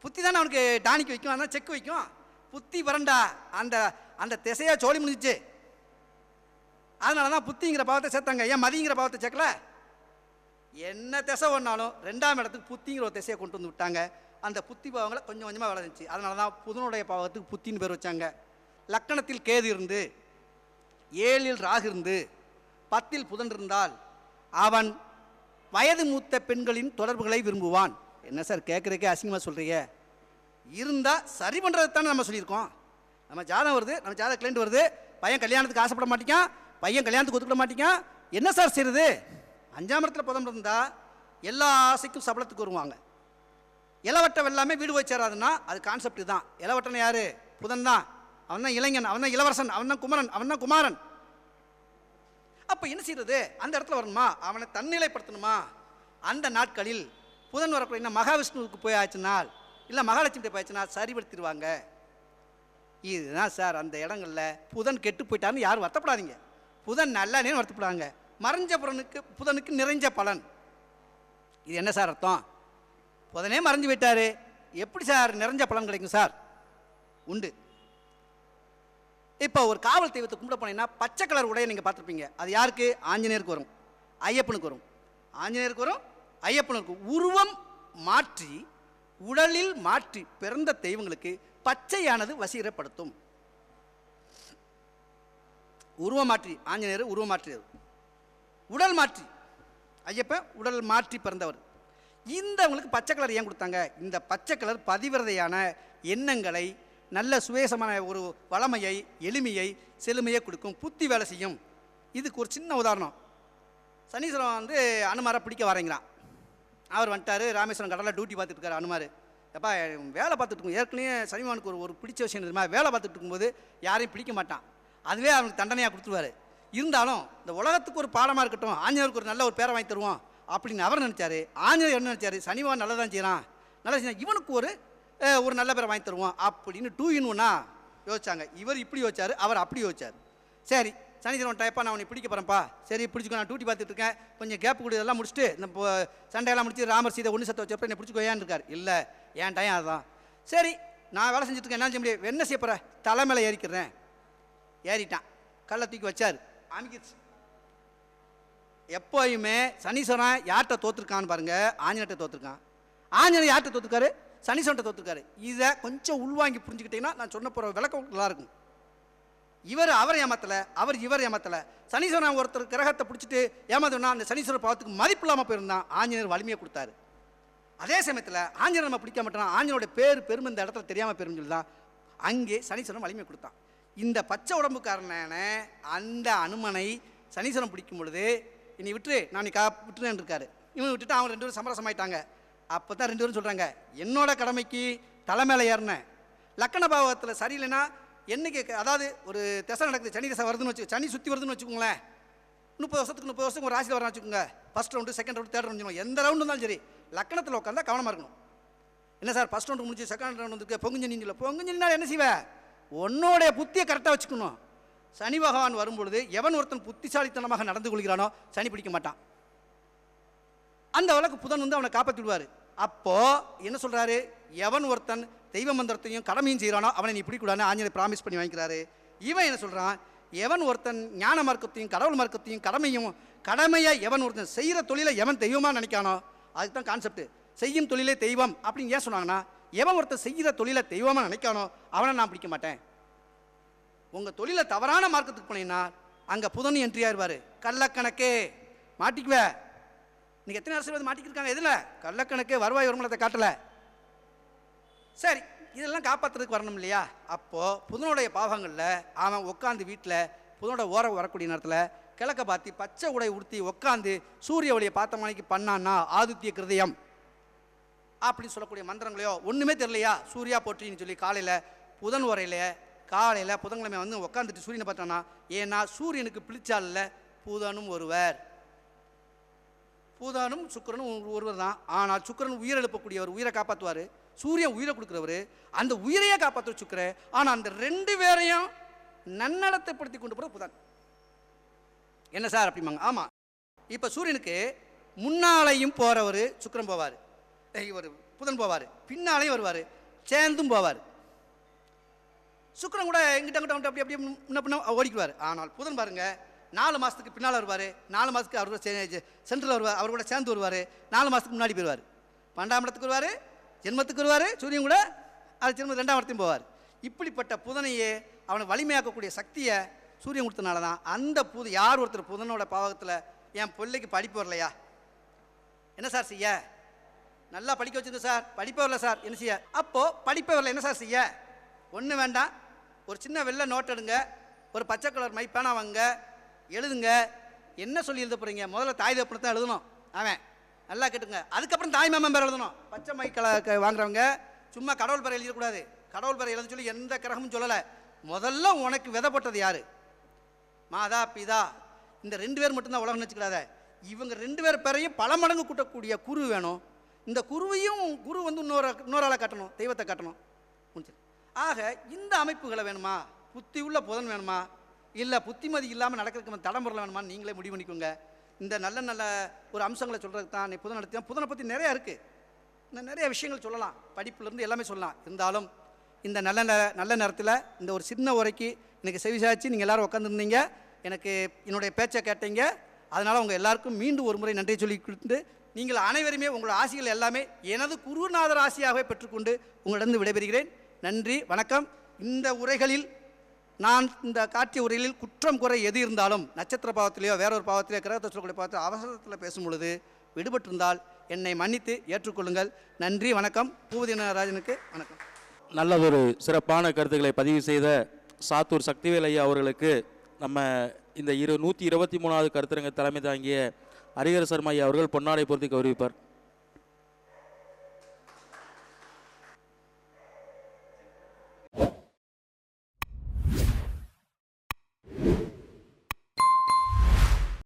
புத்தி தானே அவனுக்கு டானிக்கு வைக்கும், அதனால் செக் வைக்கும். புத்தி வரண்டா அந்த அந்த திசையாக சோழி முடிஞ்சிச்சு. அதனால தான் புத்திங்கிற பாவத்தை சேர்த்தாங்க. ஏன் மதிங்கிற பாவத்தை சேர்க்கல? என்ன திசை ஒன்றாலும் 2ஆம் இடத்துக்கு புத்திங்கிற ஒரு திசையை கொண்டு வந்து விட்டாங்க. அந்த புத்தி பாவங்களை கொஞ்சம் கொஞ்சமாக வளர்ந்துச்சு. அதனால தான் புதனுடைய பாவத்துக்கு புத்தின்னு பேர் வச்சாங்க. லக்கணத்தில் கேது இருந்து 7இல் ராகு இருந்து 10இல் புதன் இருந்தால் அவன் வயது மூத்த பெண்களின் தொடர்புகளை விரும்புவான். என்ன சார் கேட்குறக்கே அசிங்கமாக சொல்கிறீங்க? இருந்தால் சரி பண்ணுறது தானே நம்ம சொல்லியிருக்கோம். நம்ம ஜாதகம் வருது, நம்ம ஜாதக கிளைண்ட் வருது, பையன் கல்யாணத்துக்கு ஆசைப்பட மாட்டேங்கான், பையன் கல்யாணத்துக்கு ஒத்துக்கிட மாட்டேங்கான், என்ன சார் செய்யுது? 5ஆம் இடத்துல புதன் இருந்தால் எல்லா ஆசைக்கும் சபலத்துக்கு வருவாங்க. இளவட்டம் எல்லாமே வீடு போய் சேராதுன்னா அது கான்செப்ட் தான். இளவட்டன் யார்? புதன் தான். அவன் தான் இளைஞன், அவன் தான் இளவரசன், அவன் தான் குமரன், அவன் தான் குமாரன். அப்போ என்ன செய்யறது? அந்த இடத்துல வரணுமா, அவனை தன்னிலைப்படுத்தணுமா? அந்த நாட்களில் புதன் வரக்கூடிய மகாவிஷ்ணுவுக்கு போய் ஆச்சுனால் இல்லை மகாலட்சுமி போயாச்சுன்னா சரிபடுத்திடுவாங்க. இதுதான் சார் அந்த இடங்களில் புதன் கெட்டு போயிட்டான்னு யாரும் வருத்தப்படாதீங்க. புதன் நல்லானே வருத்தப்படாங்க. மறைஞ்ச புதனுக்கு நிறைஞ்ச பலன். இது என்ன சார் அர்த்தம்? புதனே மறைஞ்சு விட்டார், எப்படி சார் நிறைஞ்ச பலன் கிடைக்கும் சார்? உண்டு. இப்போ ஒரு காவல் தெய்வத்தை கும்பிட போனீங்கன்னா பச்சை கலர் உடையை நீங்கள் பார்த்துருப்பீங்க. அது யாருக்கு? ஆஞ்சநேயருக்கு வரும், ஐயப்பனுக்கு வரும். ஆஞ்சநேயருக்கு வரும், ஐயப்பனுக்கு. உருவம் மாற்றி உடலில் மாற்றி பிறந்த தெய்வங்களுக்கு பச்சையானது வசீகரப்படுத்தும். உருவம் மாற்றி ஆஞ்சநேயர் உருவம் மாற்றியது, உடல் மாற்றி ஐயப்பன் உடல் மாற்றி பிறந்தவர். இந்தவங்களுக்கு பச்சை கலர் ஏன் கொடுத்தாங்க? இந்த பச்சை கலர் பதிவிரதையான எண்ணங்களை, நல்ல சுவேசமான ஒரு வளமையை, எளிமையை, செழுமையை கொடுக்கும், புத்தி வேலை செய்யும். இதுக்கு ஒரு சின்ன உதாரணம். சனீஸ்வரன் வந்து அனுமாரை பிடிக்க வரேங்கிறான். அவர் வந்துட்டார், ராமேஸ்வரம் கடலில் டியூட்டி பார்த்துட்டு இருக்காரு. அனுமார் எப்பா வேலை பார்த்துட்டு இருக்கும். ஏற்கனவே சனிமானுக்கு ஒரு பிடிச்ச விஷயம் தெரியுமா? வேலை பார்த்துட்டு இருக்கும்போது யாரையும் பிடிக்க மாட்டான், அதுவே அவனுக்கு தண்டனையாக கொடுத்துருவார். இருந்தாலும் இந்த உலகத்துக்கு ஒரு பாடமாக இருக்கட்டும், ஆஞ்சநேயருக்கு ஒரு நல்ல ஒரு பேரை வாங்கி தருவோம் அப்படின்னு அவர் நினச்சாரு. ஆஞ்சநேயர் என்ன நினச்சாரு? சனிவான் நல்லா தான் செய்யறான், நல்லா செய்யலாம், இவனுக்கு ஒரு நல்ல பேரை வாங்கி தருவோம் அப்படின்னு 2 in 1 யோசிச்சாங்க. இவர் இப்படி யோசிச்சார், அவர் அப்படி யோசிச்சார். சரி சனீஸ்வரன் டைப்பா நான் உன்னை பிடிக்க போகிறேன்ப்பா, சரி பிடிச்சிக்கோ, நான் டியூட்டி பார்த்துட்டு இருக்கேன், கொஞ்சம் கேப் கொடு, இதெல்லாம் முடிச்சுட்டு இந்த சண்டையெல்லாம் முடிச்சு ராமர் சீதை ஒன்று சத்த வச்சப்போ என்னை பிடிச்சிக்கோயான்னு இருக்கார். இல்லை என் டைம் அதுதான். சரி நான் வேலை செஞ்சுட்டு இருக்கேன், என்ன செய்ய முடியும்? என்ன செய்ய போகிற? தலைமையில் ஏறிக்கிறேன். ஏறிட்டான், கல்லை தூக்கி வச்சார், அமுக்கிடுச்சு. எப்போயுமே சனீஸ்வரன் யார்கிட்ட தோற்றுருக்கான்னு பாருங்க, ஆஞ்சநேயர்கிட்ட தோற்றுருக்கான். ஆஞ்சநேயர் யார்கிட்ட தோற்றுருக்காரு? சனீஸ்வரன்ட்ட தோற்றுருக்காரு. இதை கொஞ்சம் உள்வாங்கி புரிஞ்சுக்கிட்டீங்கன்னா நான் சொன்ன போகிற விளக்கம் நல்லா இருக்கும். அவர் ஏமாத்தலை, இவர் ஏமாத்தலை. சனீஸ்வரன் ஒருத்தர் கிரகத்தை பிடிச்சிட்டு ஏமாத்தோன்னா அந்த சனீஸ்வரர் பாவத்துக்கு மதிப்பு இல்லாமல் போயிருந்தான். ஆஞ்சநேயர் வலிமையை கொடுத்தாரு. அதே சமயத்தில் ஆஞ்சநேயர் நம்ம பிடிக்க மாட்டோம், ஆஞ்சனோட பெருமை இந்த இடத்துல தெரியாமல் பெருமை சொல்லி தான் அங்கே சனீஸ்வரன் வலிமை கொடுத்தான். இந்த பச்சை உடம்புக்காரனான அந்த அனுமனை சனீஸ்வரன் பிடிக்கும் பொழுது இனி விட்டுரு, நான் விட்டுறேன் இருக்காரு. இவன் விட்டுட்டு அவன் 2 பேரும் சமரசமாயிட்டாங்க. அப்போ தான் 2 பேரும் சொல்கிறாங்க, என்னோட கடமைக்கு தலைமையில ஏறினேன். லக்கண பாவத்தில் சரியில்லைன்னா என்னைக்கு, அதாவது ஒரு திசை நடக்குது, சனி திசை வருதுன்னு வச்சு, சனி சுற்றி வருதுன்னு வச்சுக்கோங்களேன், 30 வருஷத்துக்கு ஒரு ராசியில் வரணும் வச்சுக்கோங்க. First round, second round, third round, எந்த ரவுண்டு இருந்தாலும் சரி லக்கணத்தில் உட்காந்தா கவனமாக இருக்கணும். என்ன சார் ஃபஸ்ட் ரவுண்டு முடிச்சு செகண்ட் ரவுண்டு வந்துருக்கு, பொங்குஞ்சனியில் பொங்குஞ்சனினால் என்ன செய்வேன்? உன்னோடைய புத்தியை கரெக்டாக வச்சுக்கணும். சனி பகவான் வரும்பொழுது எவன் ஒருத்தன் புத்திசாலித்தனமாக நடந்து கொள்கிறானோ சனி பிடிக்க மாட்டான். அந்த வழக்கு புதன் வந்து அவனை காப்பாற்றி விடுவார். அப்போது என்ன சொல்கிறாரு? எவன் ஒருத்தன் தெய்வ மந்திரத்தையும் கடமையும் செய்கிறானோ அவனை நீ பிடிக்கூடாதுன்னு ஆஞ்சநேயர் ப்ராமிஸ் பண்ணி வாங்கிக்கிறாரு. இவன் என்ன சொல்கிறான்? எவன் ஒருத்தன் ஞான மார்க்கத்தையும் கடவுள் மார்க்கத்தையும் கடமையை எவன் ஒருத்தன் செய்கிற தொழிலை எவன் தெய்வமாக நினைக்கானோ, அதுக்கு தான் கான்செப்ட். செய்யும் தொழிலே தெய்வம் அப்படின்னு ஏன் சொன்னாங்கன்னா, எவன் ஒருத்தன் செய்கிற தொழிலை தெய்வமாக நினைக்கானோ அவனை நான் பிடிக்க மாட்டேன். உங்கள் தொழிலை தவறான மார்க்கத்துக்கு போனீங்கன்னா அங்கே புதன் என்ட்ரி ஆயிடுவார். கள்ளக்கணக்கே மாட்டிக்குவே. நீங்கள் எத்தனை அரசியல் மாட்டிக்கிருக்காங்க? எதில்? கள்ளக்கணக்கே வருவாய் வருமானத்தை காட்டலை. சரி, இதெல்லாம் காப்பாற்றுறதுக்கு வரணும் இல்லையா? அப்போது புதனுடைய பாவங்களில் அவன் உட்காந்து வீட்டில் புதனோட ஓரம் வரக்கூடிய நேரத்தில் கிழக்க பார்த்து பச்சை உடை உடுத்தி உட்காந்து சூரிய ஒளியை பார்த்த மணிக்கு பண்ணான்னா ஆதித்ய கிருதயம் அப்படின்னு சொல்லக்கூடிய மந்திரங்களையோ ஒன்றுமே தெரியலையா, சூர்யா போற்றின்னு சொல்லி காலையில் புதன் உரையில காலையில் புதன்கிழமை வந்து உட்காந்துட்டு சூரியனை பார்த்தானா, ஏன்னா சூரியனுக்கு பிடிச்சால புதனும் ஒருவர், பூதானும் சுக்கிரனும் ஒருவர் தான். ஆனால் சுக்கிரன் உயிர் எழுப்பக்கூடியவர், உயிரை காப்பாற்றுவார். சூரியன் உயிரை கொடுக்குறவர், அந்த உயிரையே காப்பாற்ற சுக்கிரன். ஆனால் அந்த 2 பேரையும் நன்னடத்தைப்படுத்தி கொண்டு போகிற புதன். என்ன சார் அப்படிம்பாங்க? ஆமாம், இப்போ சூரியனுக்கு முன்னாலையும் போகிறவர் சுக்கிரன் போவார், இவர் புதன் போவார், பின்னாலையும் வருவார், சேர்ந்தும் போவார். சுக்கிரன் கூட எங்கிட்ட அங்கிட்ட அப்படி அப்படியே முன்ன பின்ன ஓடிக்குவார். ஆனால் புதன் பாருங்க, 4 மாதத்துக்கு பின்னால் வருவார், 4 மாதத்துக்கு அவர் கூட சென்ட்ரல் வருவார், அவர் கூட சேர்ந்து வருவார், 4 மாதத்துக்கு முன்னாடி போயிடுவார், 12ஆம் இடத்துக்கு வருவார், ஜென்மத்துக்கு வருவார், சூரியன் கூட அது ஜென்மம் 2ஆம் இடத்தையும் போவார். இப்படிப்பட்ட புதனையே அவனை வலிமையாக்கக்கூடிய சக்தியை சூரியன் கொடுத்தனால தான் அந்த யார் ஒருத்தர் புதனோட பாவகத்தில் என் பிள்ளைக்கு படிப்பு வரலையா, என்ன சார் செய்ய? நல்லா படிக்க வச்சுருங்க சார், படிப்பே வரல சார், என்ன செய்ய? அப்போது படிப்பே வரல, என்ன சார் செய்ய? ஒன்றும் வேண்டாம், ஒரு சின்ன வெள்ளை நோட் எடுங்க, ஒரு பச்சை கலர் மை பேனா வாங்க, எழுதுங்க. என்ன சொல்லி எழுத போகிறீங்க? முதல்ல தாய் தப்பனை தான் எழுதணும். அவன் நல்லா கேட்டுங்க. அதுக்கப்புறம் தாய் மாமன் பேர் எழுதணும். பச்சை மை வாங்குறவங்க சும்மா கடவுள் பேரை எழுதிடக்கூடாது. கடவுள் பேரை எழுத சொல்லி எந்த கிரகமும் சொல்லலை. முதல்ல உனக்கு விதைப்பட்டது யார்? மாதா பிதா, இந்த 2 பேர் மட்டும்தான் உலகம் நினச்சிக்கிறாத. இவங்க 2 பேர் பேரையும் பல மடங்கு கூட்டக்கூடிய குரு வேணும். இந்த குருவையும் குரு வந்து இன்னொரு ஆளை காட்டணும், தெய்வத்தை காட்டணும். முடிஞ்சு. ஆக இந்த அமைப்புகளை வேணுமா? புத்தி உள்ள புதன் வேணுமா, இல்லை புத்திமதி இல்லாமல் நடக்கிறதுக்கு தடம்புறல வேணுமா? நீங்களே முடிவு பண்ணிக்கோங்க. இந்த நல்ல நல்ல ஒரு அம்சங்களை சொல்கிறதுக்கு தான் புதன் நடத்தினா. புதனை பற்றி நிறையா இருக்குது, இந்த நிறைய விஷயங்கள் சொல்லலாம், படிப்புலேருந்து எல்லாமே சொல்லலாம். இருந்தாலும் இந்த நல்ல நேரத்தில் இந்த ஒரு சின்ன உரைக்கு எனக்கு செவிசாச்சு நீங்கள் எல்லோரும் உட்காந்துருந்தீங்க, எனக்கு என்னுடைய பேச்சை கேட்டீங்க. அதனால் உங்கள் எல்லாருக்கும் மீண்டும் ஒரு முறை நன்றி சொல்லி கொடுத்து, நீங்கள் அனைவருமே உங்களோட ஆசிகள் எல்லாமே எனது குருநாதர் ஆசியாகவே பெற்றுக்கொண்டு உங்களிடம் விடைபெறுகிறேன். நன்றி, வணக்கம். இந்த உரைகளில் நான் இந்த காட்டிய உரைகளில் குற்றம் குறை எது இருந்தாலும் நட்சத்திர பாவத்திலேயோ வேறொரு பாவத்திலேயோ கிரகத்தை சொல்லக்கூடிய பாவத்தில் அவசரத்தில் பேசும் பொழுது விடுபட்டிருந்தால் என்னை மன்னித்து ஏற்றுக்கொள்ளுங்கள். நன்றி, வணக்கம். பூபதி ராஜனுக்கு வணக்கம். நல்லதொரு சிறப்பான கருத்துக்களை பதிவு செய்த சாத்தூர் சக்திவேல் ஐயா அவர்களுக்கு நம்ம இந்த 123வது கருத்தரங்க தலைமை தாங்கிய ஹரிஹர சர்மா ஐயா அவர்கள் பொன்னாடை பொருத்தி கௌரவிப்பார்.